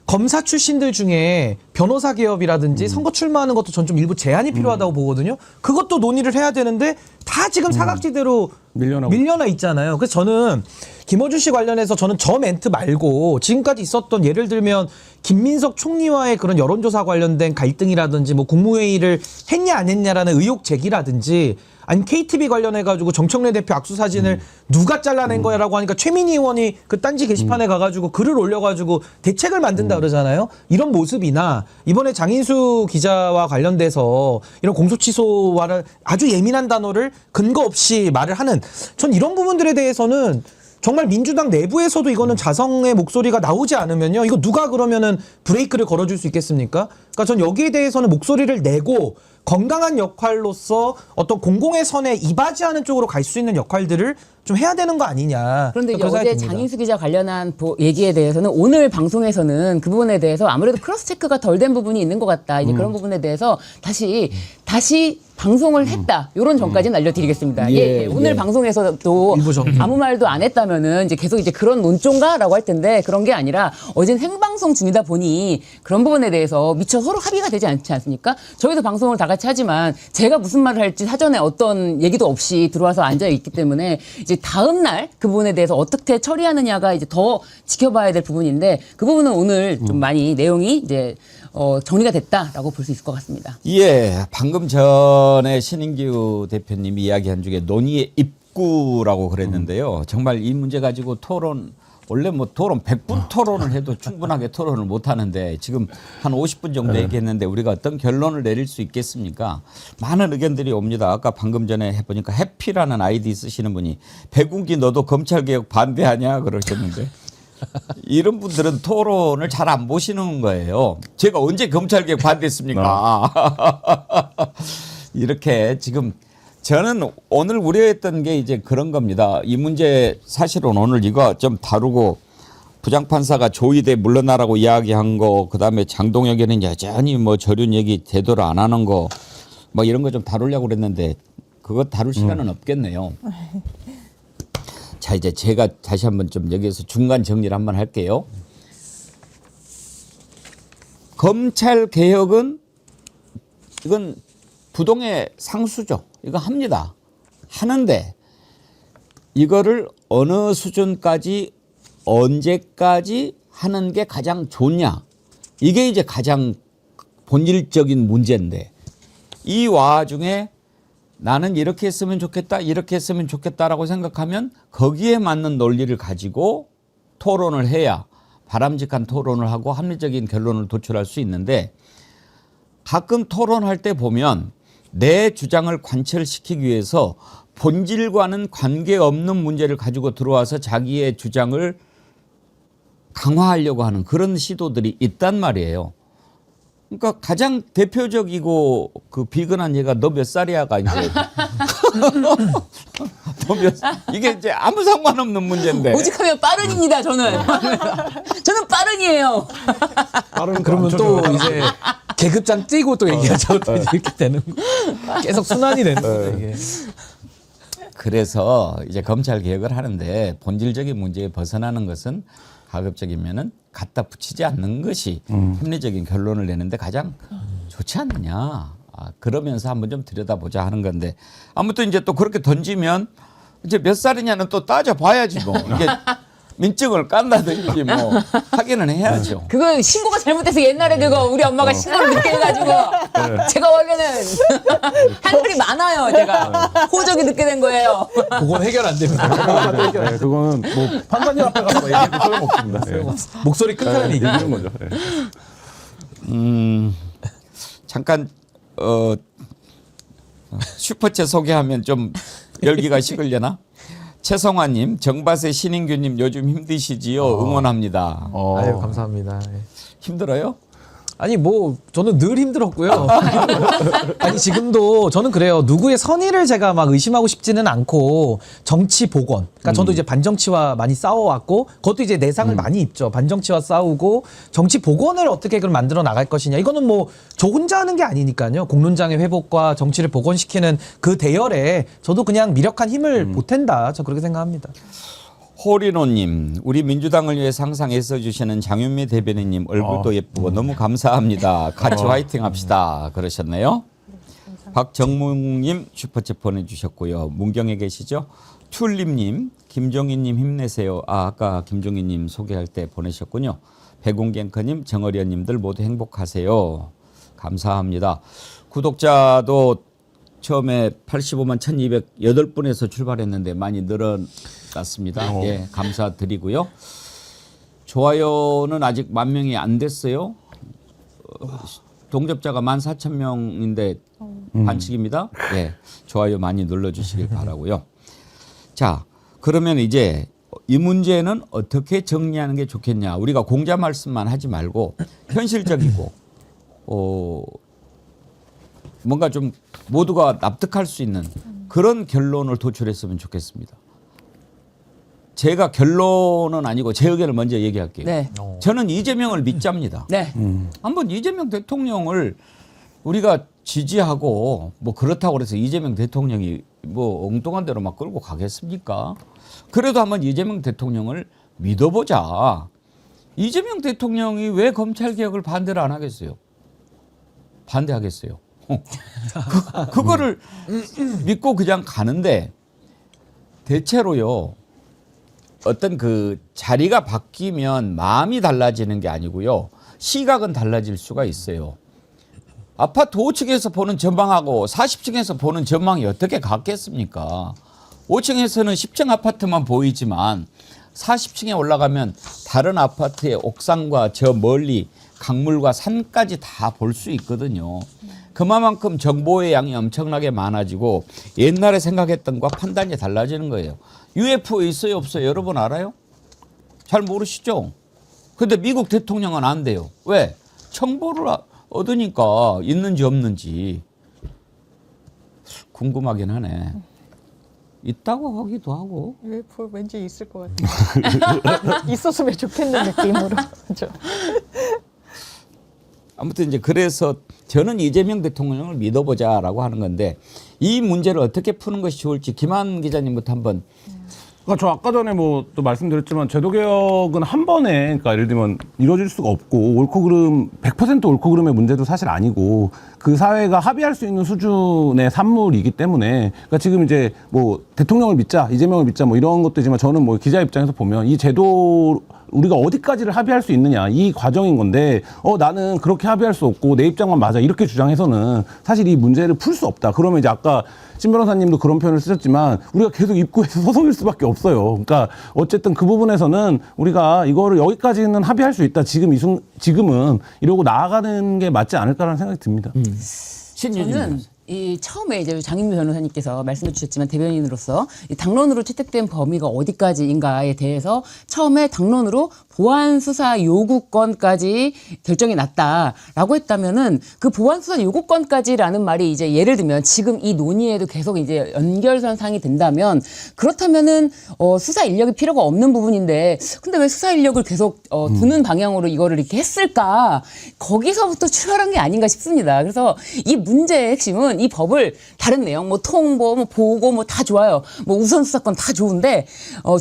검사 출신들 중에 변호사 개업이라든지 선거 출마하는 것도 전 좀 일부 제한이 필요하다고 보거든요. 그것도 논의를 해야 되는데 다 지금 사각지대로 밀려나 있잖아요. 그래서 저는 김어준 씨 관련해서 저는 저 멘트 말고 지금까지 있었던 예를 들면 김민석 총리와의 그런 여론조사 관련된 갈등이라든지 뭐 국무회의를 했냐 안 했냐라는 의혹 제기라든지 아니 KTV 관련해가지고 정청래 대표 악수 사진을 누가 잘라낸 거야라고 하니까 최민희 의원이 그 딴지 게시판에 가가지고 글을 올려가지고 대책을 만든다 그러잖아요. 이런 모습이나 이번에 장인수 기자와 관련돼서 이런 공소취소와는 아주 예민한 단어를 근거 없이 말을 하는 전 이런 부분들에 대해서는 정말 민주당 내부에서도 이거는 자성의 목소리가 나오지 않으면요. 이거 누가 그러면은 브레이크를 걸어줄 수 있겠습니까? 그러니까 전 여기에 대해서는 목소리를 내고 건강한 역할로서 어떤 공공의 선에 이바지하는 쪽으로 갈 수 있는 역할들을 좀 해야 되는 거 아니냐. 그런데 이제 어제 장인수 기자 관련한 얘기에 대해서는 오늘 방송에서는 그 부분에 대해서 아무래도 크로스 체크가 덜 된 부분이 있는 것 같다. 이제 그런 부분에 대해서 다시 방송을 했다. 이런 점까지는 알려드리겠습니다. 오늘 방송에서도 아무 말도 안 했다면은 이제 계속 이제 그런 논조인가라고 할 텐데 그런 게 아니라 어제는 생방송 중이다 보니 그런 부분에 대해서 미처 서로 합의가 되지 않지 않습니까? 저희도 방송을 다 같이 하지만 제가 무슨 말을 할지 사전에 어떤 얘기도 없이 들어와서 앉아 있기 때문에 이제 다음 날 그 부분에 대해서 어떻게 처리하느냐가 이제 더 지켜봐야 될 부분인데 그 부분은 오늘 좀 많이 내용이 이제 정리가 됐다라고 볼 수 있을 것 같습니다. 예, 방금 전에 신인규 대표님이 이야기한 중에 논의의 입구라고 그랬는데요. 정말 이 문제 가지고 원래 뭐 토론 100분 토론을 해도 충분하게 토론을 못 하는데 지금 한 50분 정도 얘기했는데 우리가 어떤 결론을 내릴 수 있겠습니까? 많은 의견들이 옵니다. 아까 방금 전에 해보니까 해피라는 아이디 쓰시는 분이 백운기 너도 검찰개혁 반대하냐 그러셨는데 이런 분들은 토론을 잘 안 보시는 거예요. 제가 언제 검찰개혁 반대했습니까? 이렇게 지금 저는 오늘 우려했던 게 이제 그런 겁니다. 이 문제 사실은 오늘 이거 좀 다루고 부장판사가 조의대 물러나라고 이야기한 거, 그다음에 장동혁에는 여전히 뭐 저륜 얘기 제대로 안 하는 거, 뭐 이런 거 좀 다루려고 그랬는데 그거 다룰 시간은 없겠네요. 자, 이제 제가 다시 한번 좀 여기에서 중간 정리를 한번 할게요. 검찰 개혁은 이건 부동의 상수죠. 이거 합니다. 하는데 이거를 어느 수준까지 언제까지 하는 게 가장 좋냐. 이게 이제 가장 본질적인 문제인데 이 와중에 나는 이렇게 했으면 좋겠다, 이렇게 했으면 좋겠다라고 생각하면 거기에 맞는 논리를 가지고 토론을 해야 바람직한 토론을 하고 합리적인 결론을 도출할 수 있는데 가끔 토론할 때 보면 내 주장을 관철시키기 위해서 본질과는 관계없는 문제를 가지고 들어와서 자기의 주장을 강화하려고 하는 그런 시도들이 있단 말이에요. 그러니까 가장 대표적이고 그 비근한 얘가 너 몇 살이야가 이제 이게 이제 아무 상관없는 문제인데. 오직하면 빠른입니다. 저는 빠른이에요. 그러면 또 이제 계급장 띄고 또 얘기하자고 또 이렇게 되는 거. 계속 순환이 되는 거죠 이게. 그래서 이제 검찰 개혁을 하는데 본질적인 문제에 벗어나는 것은 가급적이면은 갖다 붙이지 않는 것이 합리적인 결론을 내는데 가장 좋지 않느냐. 그러면서 한번 좀 들여다보자 하는 건데 아무튼 이제 또 그렇게 던지면 이제 몇 살이냐는 또 따져봐야지 뭐. 이게 민증을 깐다든지 뭐 하기는 해야죠. 그거 신고가 잘못돼서 옛날에 그거 우리 엄마가 신고를 늦게 해가지고 제가 원래는 한글이 많아요. 제가 호적이 늦게 된 거예요. 그건 해결 안 됩니다. 네, 그거는 뭐 판사님 앞에 가서 얘기해도 소용없습니다. 네. 목소리 큰 사람이 얘기하는 거죠. 네. 잠깐 슈퍼챗 소개하면 좀 열기가 식으려나? 최성화님, 정바세 신인규님 요즘 힘드시지요? 응원합니다. 아유 감사합니다. 힘들어요? 아니 뭐 저는 늘 힘들었고요. 아니 지금도 저는 그래요. 누구의 선의를 제가 막 의심하고 싶지는 않고 정치 복원. 그러니까 저도 이제 반정치와 많이 싸워왔고 그것도 이제 내상을 많이 입죠. 반정치와 싸우고 정치 복원을 어떻게 그럼 만들어 나갈 것이냐. 이거는 뭐 저 혼자 하는 게 아니니까요. 공론장의 회복과 정치를 복원시키는 그 대열에 저도 그냥 미력한 힘을 보탠다. 저 그렇게 생각합니다. 호리노님, 우리 민주당을 위해서 항상 애써주시는 장윤미 대변인님 얼굴도 예쁘고 너무 감사합니다. 같이 화이팅 합시다. 그러셨네요. 박정묵님 슈퍼챗 보내주셨고요. 문경에 계시죠? 튤립님, 김종희님 힘내세요. 아까 김종희님 소개할 때 보내셨군요. 백운갱커님, 정어리언님들 모두 행복하세요. 감사합니다. 구독자도 처음에 85만 1208분에서 출발했는데 많이 늘어났습니다. 예, 감사드리고요. 좋아요는 아직 10,000명이 안 됐어요. 동접자가 14,000명인데 반칙입니다. 예, 좋아요 많이 눌러주시길 바라고요. 자, 그러면 이제 이 문제는 어떻게 정리하는 게 좋겠냐. 우리가 공자 말씀만 하지 말고 현실적이고 뭔가 좀 모두가 납득할 수 있는 그런 결론을 도출했으면 좋겠습니다. 제가 결론은 아니고 제 의견을 먼저 얘기할게요. 네. 저는 이재명을 믿잡니다. 네. 한번 이재명 대통령을 우리가 지지하고 뭐 그렇다고 그래서 이재명 대통령이 뭐 엉뚱한 대로 막 끌고 가겠습니까? 그래도 한번 이재명 대통령을 믿어보자. 이재명 대통령이 왜 검찰개혁을 반대를 안 하겠어요? 반대하겠어요. 그거를 믿고 그냥 가는데 대체로요. 어떤 그 자리가 바뀌면 마음이 달라지는 게 아니고요. 시각은 달라질 수가 있어요. 아파트 5층에서 보는 전망하고 40층에서 보는 전망이 어떻게 같겠습니까? 5층에서는 10층 아파트만 보이지만 40층에 올라가면 다른 아파트의 옥상과 저 멀리 강물과 산까지 다 볼 수 있거든요. 그만큼 정보의 양이 엄청나게 많아지고 옛날에 생각했던 것과 판단이 달라지는 거예요. UFO 있어요 없어요? 여러분 알아요? 잘 모르시죠? 근데 미국 대통령은 안 돼요. 왜? 정보를 얻으니까 있는지 없는지. 궁금하긴 하네. 있다고 하기도 하고. UFO 왠지 있을 것 같아요. 있었으면 좋겠는 느낌으로. 그렇죠. 아무튼 이제 그래서 저는 이재명 대통령을 믿어보자라고 하는 건데 이 문제를 어떻게 푸는 것이 좋을지 김한 기자님부터 한번. 그러니까 저 아까 전에 뭐 또 말씀드렸지만 제도개혁은 한 번에 그러니까 예를 들면 이루어질 수가 없고 옳고 그름 100% 옳고 그름의 문제도 사실 아니고 그 사회가 합의할 수 있는 수준의 산물이기 때문에 그러니까 지금 이제 뭐 대통령을 믿자 이재명을 믿자 뭐 이런 것도 있지만 저는 뭐 기자 입장에서 보면 이 제도를 우리가 어디까지를 합의할 수 있느냐 이 과정인 건데 나는 그렇게 합의할 수 없고 내 입장만 맞아 이렇게 주장해서는 사실 이 문제를 풀 수 없다. 그러면 이제 아까 신 변호사님도 그런 표현을 쓰셨지만 우리가 계속 입구에서 소송일 수밖에 없어요. 그러니까 어쨌든 그 부분에서는 우리가 이거를 여기까지는 합의할 수 있다. 지금은 이러고 나아가는 게 맞지 않을까라는 생각이 듭니다. 저는 이 처음에 이제 장인미 변호사님께서 말씀해 주셨지만 대변인으로서 이 당론으로 채택된 범위가 어디까지인가에 대해서 처음에 당론으로 보안 수사 요구권까지 결정이 났다라고 했다면은 그 보안 수사 요구권까지라는 말이 이제 예를 들면 지금 이 논의에도 계속 이제 연결선상이 된다면 그렇다면은 수사 인력이 필요가 없는 부분인데 근데 왜 수사 인력을 계속 두는 방향으로 이거를 이렇게 했을까? 거기서부터 출발한 게 아닌가 싶습니다. 그래서 이 문제의 핵심은 이 법을 다른 내용 뭐 통보 뭐 보고 뭐 다 좋아요. 뭐 우선 수사권 다 좋은데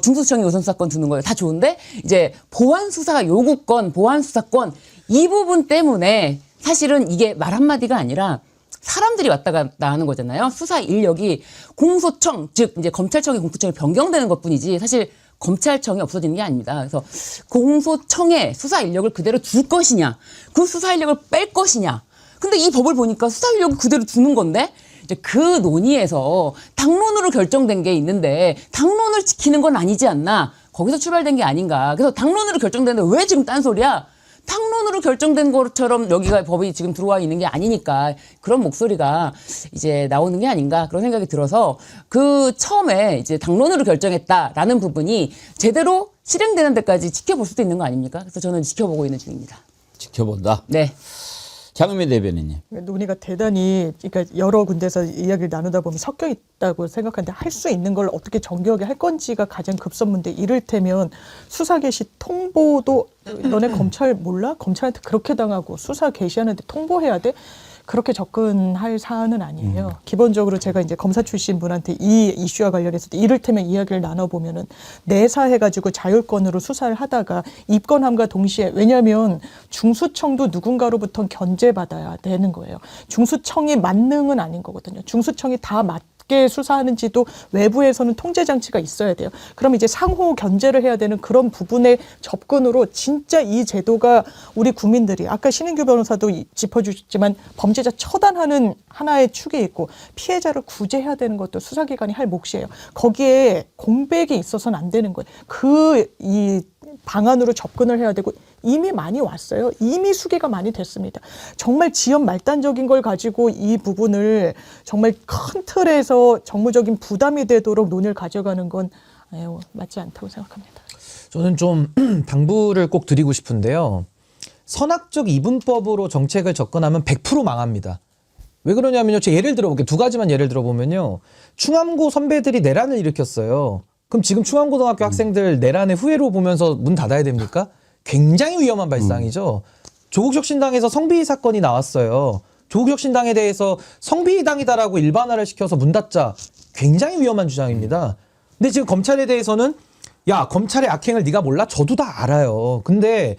중수청이 우선 수사권 두는 거예요. 다 좋은데 이제 보안 수사 요구권, 보안 수사권 이 부분 때문에 사실은 이게 말 한마디가 아니라 사람들이 왔다 갔다 하는 거잖아요. 수사 인력이 공소청, 즉 이제 검찰청이 공소청이 변경되는 것뿐이지 사실 검찰청이 없어지는 게 아닙니다. 그래서 공소청에 수사 인력을 그대로 둘 것이냐, 그 수사 인력을 뺄 것이냐. 근데 이 법을 보니까 수사 인력을 그대로 두는 건데 이제 그 논의에서 당론으로 결정된 게 있는데 당론을 지키는 건 아니지 않나. 거기서 출발된 게 아닌가. 그래서 당론으로 결정되는데 왜 지금 딴소리야? 당론으로 결정된 것처럼 여기가 법이 지금 들어와 있는 게 아니니까 그런 목소리가 이제 나오는 게 아닌가 그런 생각이 들어서 그 처음에 이제 당론으로 결정했다라는 부분이 제대로 실행되는 데까지 지켜볼 수도 있는 거 아닙니까? 그래서 저는 지켜보고 있는 중입니다. 지켜본다. 네. 장은미 대변인님. 논의가 대단히 그러니까 여러 군데서 이야기를 나누다 보면 섞여 있다고 생각하는데 할 수 있는 걸 어떻게 정교하게 할 건지가 가장 급선무인데 이를테면 수사 개시 통보도 너네 검찰 몰라? 검찰한테 그렇게 당하고 수사 개시하는데 통보해야 돼? 그렇게 접근할 사안은 아니에요. 기본적으로 제가 이제 검사 출신 분한테 이 이슈와 관련해서 이를테면 이야기를 나눠보면은 내사해가지고 자율권으로 수사를 하다가 입건함과 동시에 왜냐하면 중수청도 누군가로부터 견제받아야 되는 거예요. 중수청이 만능은 아닌 거거든요. 중수청이 다 맞게 수사하는지도 외부에서는 통제 장치가 있어야 돼요. 그럼 이제 상호 견제를 해야 되는 그런 부분의 접근으로 진짜 이 제도가 우리 국민들이 아까 신인규 변호사도 짚어주셨지만 범죄자 처단하는 하나의 축이 있고 피해자를 구제해야 되는 것도 수사기관이 할 몫이에요. 거기에 공백이 있어서는 안 되는 거예요. 이 방안으로 접근을 해야 되고 이미 많이 왔어요. 이미 수기가 많이 됐습니다. 정말 지연 말단적인 걸 가지고 이 부분을 정말 큰 틀에서 정무적인 부담이 되도록 논의를 가져가는 건 맞지 않다고 생각합니다. 저는 좀 당부를 꼭 드리고 싶은데요. 선악적 이분법으로 정책을 접근하면 100% 망합니다. 왜 그러냐면요. 제가 예를 들어볼게요. 두 가지만 예를 들어보면요. 충암고 선배들이 내란을 일으켰어요. 그럼 지금 충암고등학교 학생들 내란의 후예로 보면서 문 닫아야 됩니까? 굉장히 위험한 발상이죠. 조국혁신당에서 성비위 사건이 나왔어요. 조국혁신당에 대해서 성비위당이다라고 일반화를 시켜서 문 닫자. 굉장히 위험한 주장입니다. 근데 지금 검찰에 대해서는 야, 검찰의 악행을 네가 몰라? 저도 다 알아요. 근데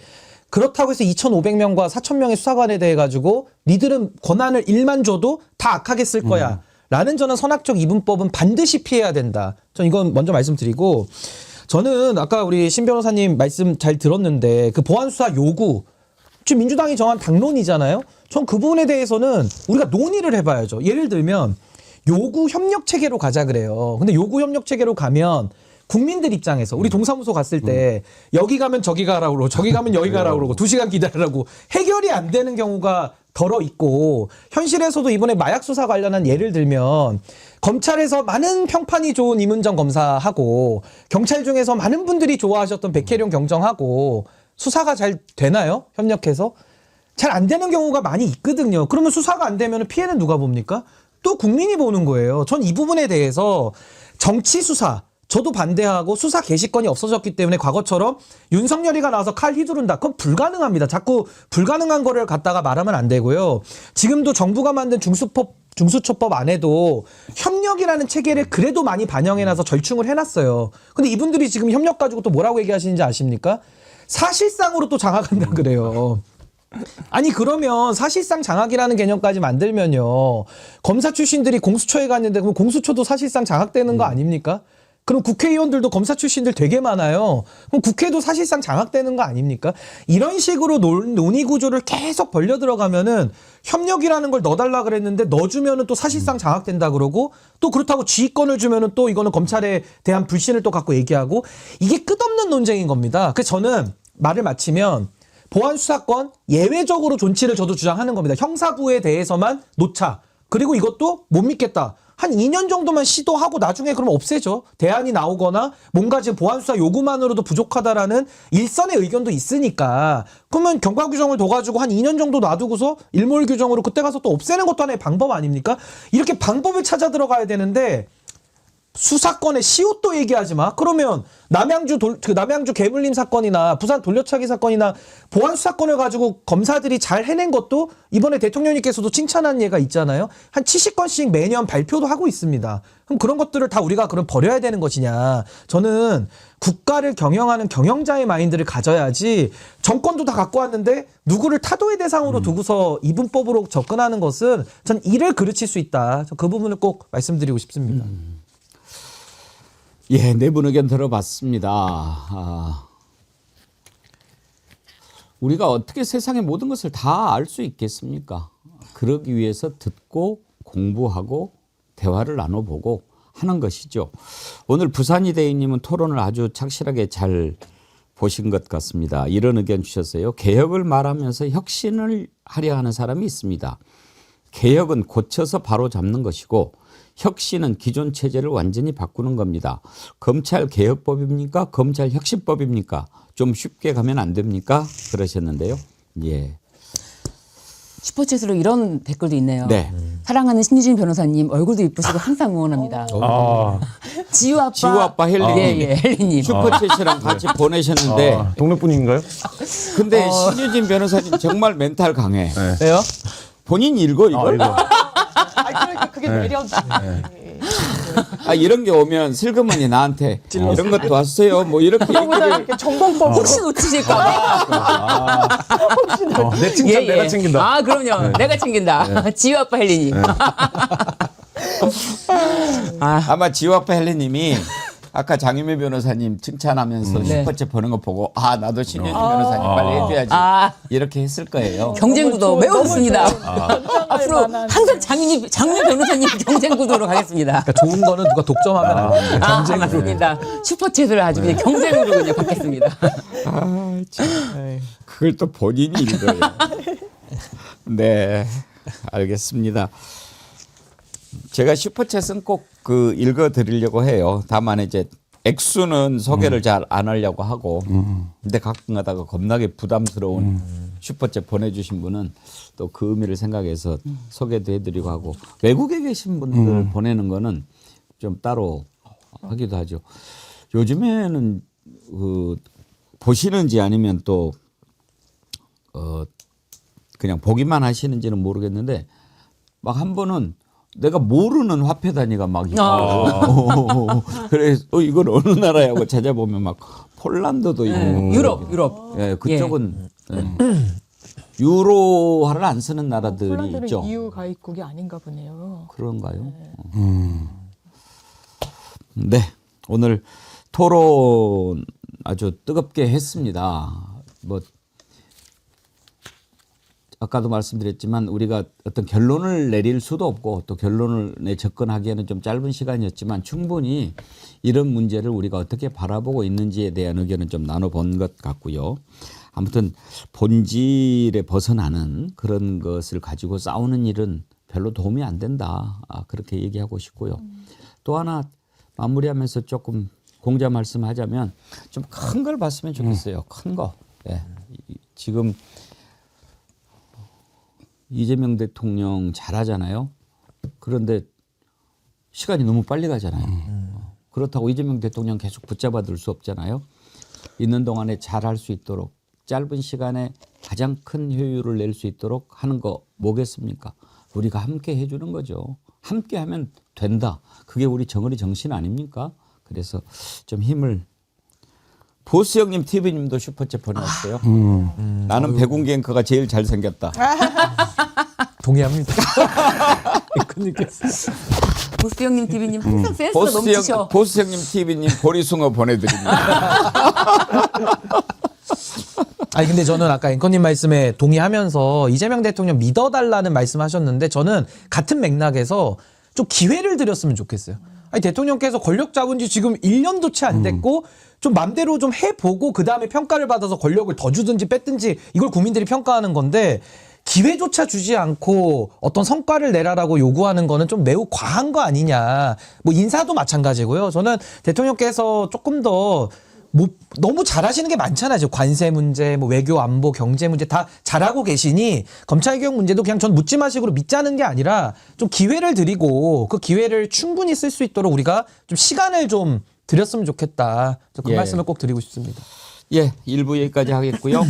그렇다고 해서 2,500명과 4,000명의 수사관에 대해 가지고 니들은 권한을 1만 줘도 다 악하게 쓸 거야. 라는 저는 선악적 이분법은 반드시 피해야 된다. 전 이건 먼저 말씀드리고 저는 아까 우리 신 변호사님 말씀 잘 들었는데 그 보안수사 요구 지금 민주당이 정한 당론이잖아요. 전 그 부분에 대해서는 우리가 논의를 해봐야죠. 예를 들면 요구 협력 체계로 가자 그래요. 근데 요구 협력 체계로 가면 국민들 입장에서 우리 동사무소 갔을 때 여기 가면 저기 가라고 그러고 저기 가면 여기 가라고 그러고 2시간 기다리라고 해결이 안 되는 경우가 덜어 있고 현실에서도 이번에 마약 수사 관련한 예를 들면 검찰에서 많은 평판이 좋은 임은정 검사하고 경찰 중에서 많은 분들이 좋아하셨던 백혜룡 경정하고 수사가 잘 되나요? 협력해서? 잘 안 되는 경우가 많이 있거든요. 그러면 수사가 안 되면 피해는 누가 봅니까? 또 국민이 보는 거예요. 전 이 부분에 대해서 정치 수사 저도 반대하고 수사 개시권이 없어졌기 때문에 과거처럼 윤석열이가 나와서 칼 휘두른다. 그건 불가능합니다. 자꾸 불가능한 거를 갖다가 말하면 안 되고요. 지금도 정부가 만든 중수처법 안에도 협력이라는 체계를 그래도 많이 반영해놔서 절충을 해놨어요. 근데 이분들이 지금 협력 가지고 또 뭐라고 얘기하시는지 아십니까? 사실상으로 또 장악한다 그래요. 아니 그러면 사실상 장악이라는 개념까지 만들면요. 검사 출신들이 공수처에 갔는데 그럼 공수처도 사실상 장악되는 거 아닙니까? 그럼 국회의원들도 검사 출신들 되게 많아요. 그럼 국회도 사실상 장악되는 거 아닙니까? 이런 식으로 논의 구조를 계속 벌려 들어가면은 협력이라는 걸 넣어달라 그랬는데 넣어주면은 또 사실상 장악된다 그러고 또 그렇다고 지휘권을 주면은 또 이거는 검찰에 대한 불신을 또 갖고 얘기하고 이게 끝없는 논쟁인 겁니다. 그래서 저는 말을 마치면 보안 수사권 예외적으로 존치를 저도 주장하는 겁니다. 형사부에 대해서만 놓자. 그리고 이것도 못 믿겠다. 한 2년 정도만 시도하고 나중에 그러면 없애죠. 대안이 나오거나 뭔가 지금 보안수사 요구만으로도 부족하다라는 일선의 의견도 있으니까 그러면 경과규정을 둬가지고 한 2년 정도 놔두고서 일몰규정으로 그때 가서 또 없애는 것도 하나의 방법 아닙니까? 이렇게 방법을 찾아 들어가야 되는데 수사권의 시효도 얘기하지 마. 그러면 남양주 개물림 사건이나 부산 돌려차기 사건이나 보안 수사권을 가지고 검사들이 잘 해낸 것도 이번에 대통령님께서도 칭찬한 예가 있잖아요. 한 70건씩 매년 발표도 하고 있습니다. 그럼 그런 것들을 다 우리가 그럼 버려야 되는 것이냐. 저는 국가를 경영하는 경영자의 마인드를 가져야지 정권도 다 갖고 왔는데 누구를 타도의 대상으로 두고서 이분법으로 접근하는 것은 전 이를 그르칠 수 있다. 그 부분을 꼭 말씀드리고 싶습니다. 예, 내분 의견 들어봤습니다. 우리가 어떻게 세상의 모든 것을 다 알 수 있겠습니까? 그러기 위해서 듣고 공부하고 대화를 나눠보고 하는 것이죠. 오늘 부산이 대행님은 토론을 아주 착실하게 잘 보신 것 같습니다. 이런 의견 주셨어요. 개혁을 말하면서 혁신을 하려 하는 사람이 있습니다. 개혁은 고쳐서 바로 잡는 것이고 혁신은 기존 체제를 완전히 바꾸는 겁니다. 검찰 개혁법입니까? 검찰 혁신법입니까? 좀 쉽게 가면 안 됩니까? 그러셨는데요. 예. 슈퍼챗으로 이런 댓글도 있네요. 네. 사랑하는 신유진 변호사님 얼굴도 이쁘시고 항상 응원합니다. 지우 아빠 헬리님. 예, 헬리님. 슈퍼챗이랑 같이 보내셨는데 동네 분인가요? 근데 신유진 변호사님 정말 멘탈 강해. 왜요? 본인 읽어 이걸? 그러니까 그게 매력이지. 이런 게 오면 슬그머니 나한테 이런 것도 왔어요. 뭐 이렇게 그거보다 얘기를 이렇게 정보법 혹시 놓치실까봐. 내 칭찬 내가 챙긴다. 그럼요. 내가 챙긴다. 지우 아빠 헬리님. 아마 지와파 헬레님이 아까 장유미 변호사님 칭찬하면서 슈퍼챗 보는 거 보고 나도 신유진 변호사님 빨리 해줘야지 이렇게 했을 거예요. 경쟁구도 매우 좋습니다. 앞으로 만한. 항상 장윤 변호사님 경쟁구도로 가겠습니다. 그러니까 좋은 거는 누가 독점하면 안 돼. 경쟁으로. 맞습니다. 슈퍼챗을 아주 그냥 경쟁으로 그냥 받겠습니다. 그걸 또 본인이 읽어요. 네, 알겠습니다. 제가 슈퍼챗은 꼭 읽어 드리려고 해요. 다만 이제 액수는 소개를 잘 안 하려고 하고 근데 가끔 가다가 겁나게 부담스러운 슈퍼챗 보내주신 분은 또 그 의미를 생각해서 소개도 해드리고 하고 외국에 계신 분들 보내는 거는 좀 따로 하기도 하죠. 요즘에는 보시는지 아니면 또 그냥 보기만 하시는지는 모르겠는데 막 한 번은 내가 모르는 화폐 단위가 막 있고 그래서 이건 어느 나라야고 찾아보면 막 폴란드도 있고 유럽. 예, 그쪽은 유로화를 안 쓰는 나라들이 폴란드는 있죠. EU 가입국이 아닌가 보네요. 그런가요? 네, 오늘 토론 아주 뜨겁게 했습니다. 뭐 아까도 말씀드렸지만 우리가 어떤 결론을 내릴 수도 없고 또 결론에 접근하기에는 좀 짧은 시간이었지만 충분히 이런 문제를 우리가 어떻게 바라보고 있는지에 대한 의견은 좀 나눠본 것 같고요. 아무튼 본질에 벗어나는 그런 것을 가지고 싸우는 일은 별로 도움이 안 된다. 그렇게 얘기하고 싶고요. 또 하나 마무리하면서 조금 공자 말씀하자면 좀 큰 걸 봤으면 좋겠어요. 큰 거. 예. 지금 이재명 대통령 잘하잖아요. 그런데 시간이 너무 빨리 가잖아요. 그렇다고 이재명 대통령 계속 붙잡아 둘 수 없잖아요. 있는 동안에 잘할 수 있도록 짧은 시간에 가장 큰 효율을 낼 수 있도록 하는 거 뭐겠습니까? 우리가 함께 해주는 거죠. 함께 하면 된다. 그게 우리 정의리 정신 아닙니까? 그래서 좀 힘을. 보스 형님 TV님도 슈퍼챗 보내왔어요. 나는 백운기 앵커가 제일 잘생겼다. 동의합니다. 보스 형님, TV님 항상 센스가 넘치셔. 보스 형님 TV님 보리숭어 보내드립니다. 아니 근데 저는 아까 앵커님 말씀에 동의하면서 이재명 대통령 믿어달라는 말씀하셨는데 저는 같은 맥락에서 좀 기회를 드렸으면 좋겠어요. 아니 대통령께서 권력 잡은 지 지금 1년도 채 안 됐고 좀 맘대로 좀 해보고 그 다음에 평가를 받아서 권력을 더 주든지 뺐든지 이걸 국민들이 평가하는 건데 기회조차 주지 않고 어떤 성과를 내라라고 요구하는 거는 좀 매우 과한 거 아니냐. 뭐 인사도 마찬가지고요. 저는 대통령께서 조금 더 뭐 너무 잘하시는 게 많잖아요. 지금 관세 문제, 뭐 외교 안보, 경제 문제 다 잘하고 계시니 검찰개혁 문제도 그냥 전 묻지마식으로 믿자는 게 아니라 좀 기회를 드리고 그 기회를 충분히 쓸 수 있도록 우리가 좀 시간을 좀 드렸으면 좋겠다. 그 예. 말씀을 꼭 드리고 싶습니다. 예, 1부 여기까지 하겠고요.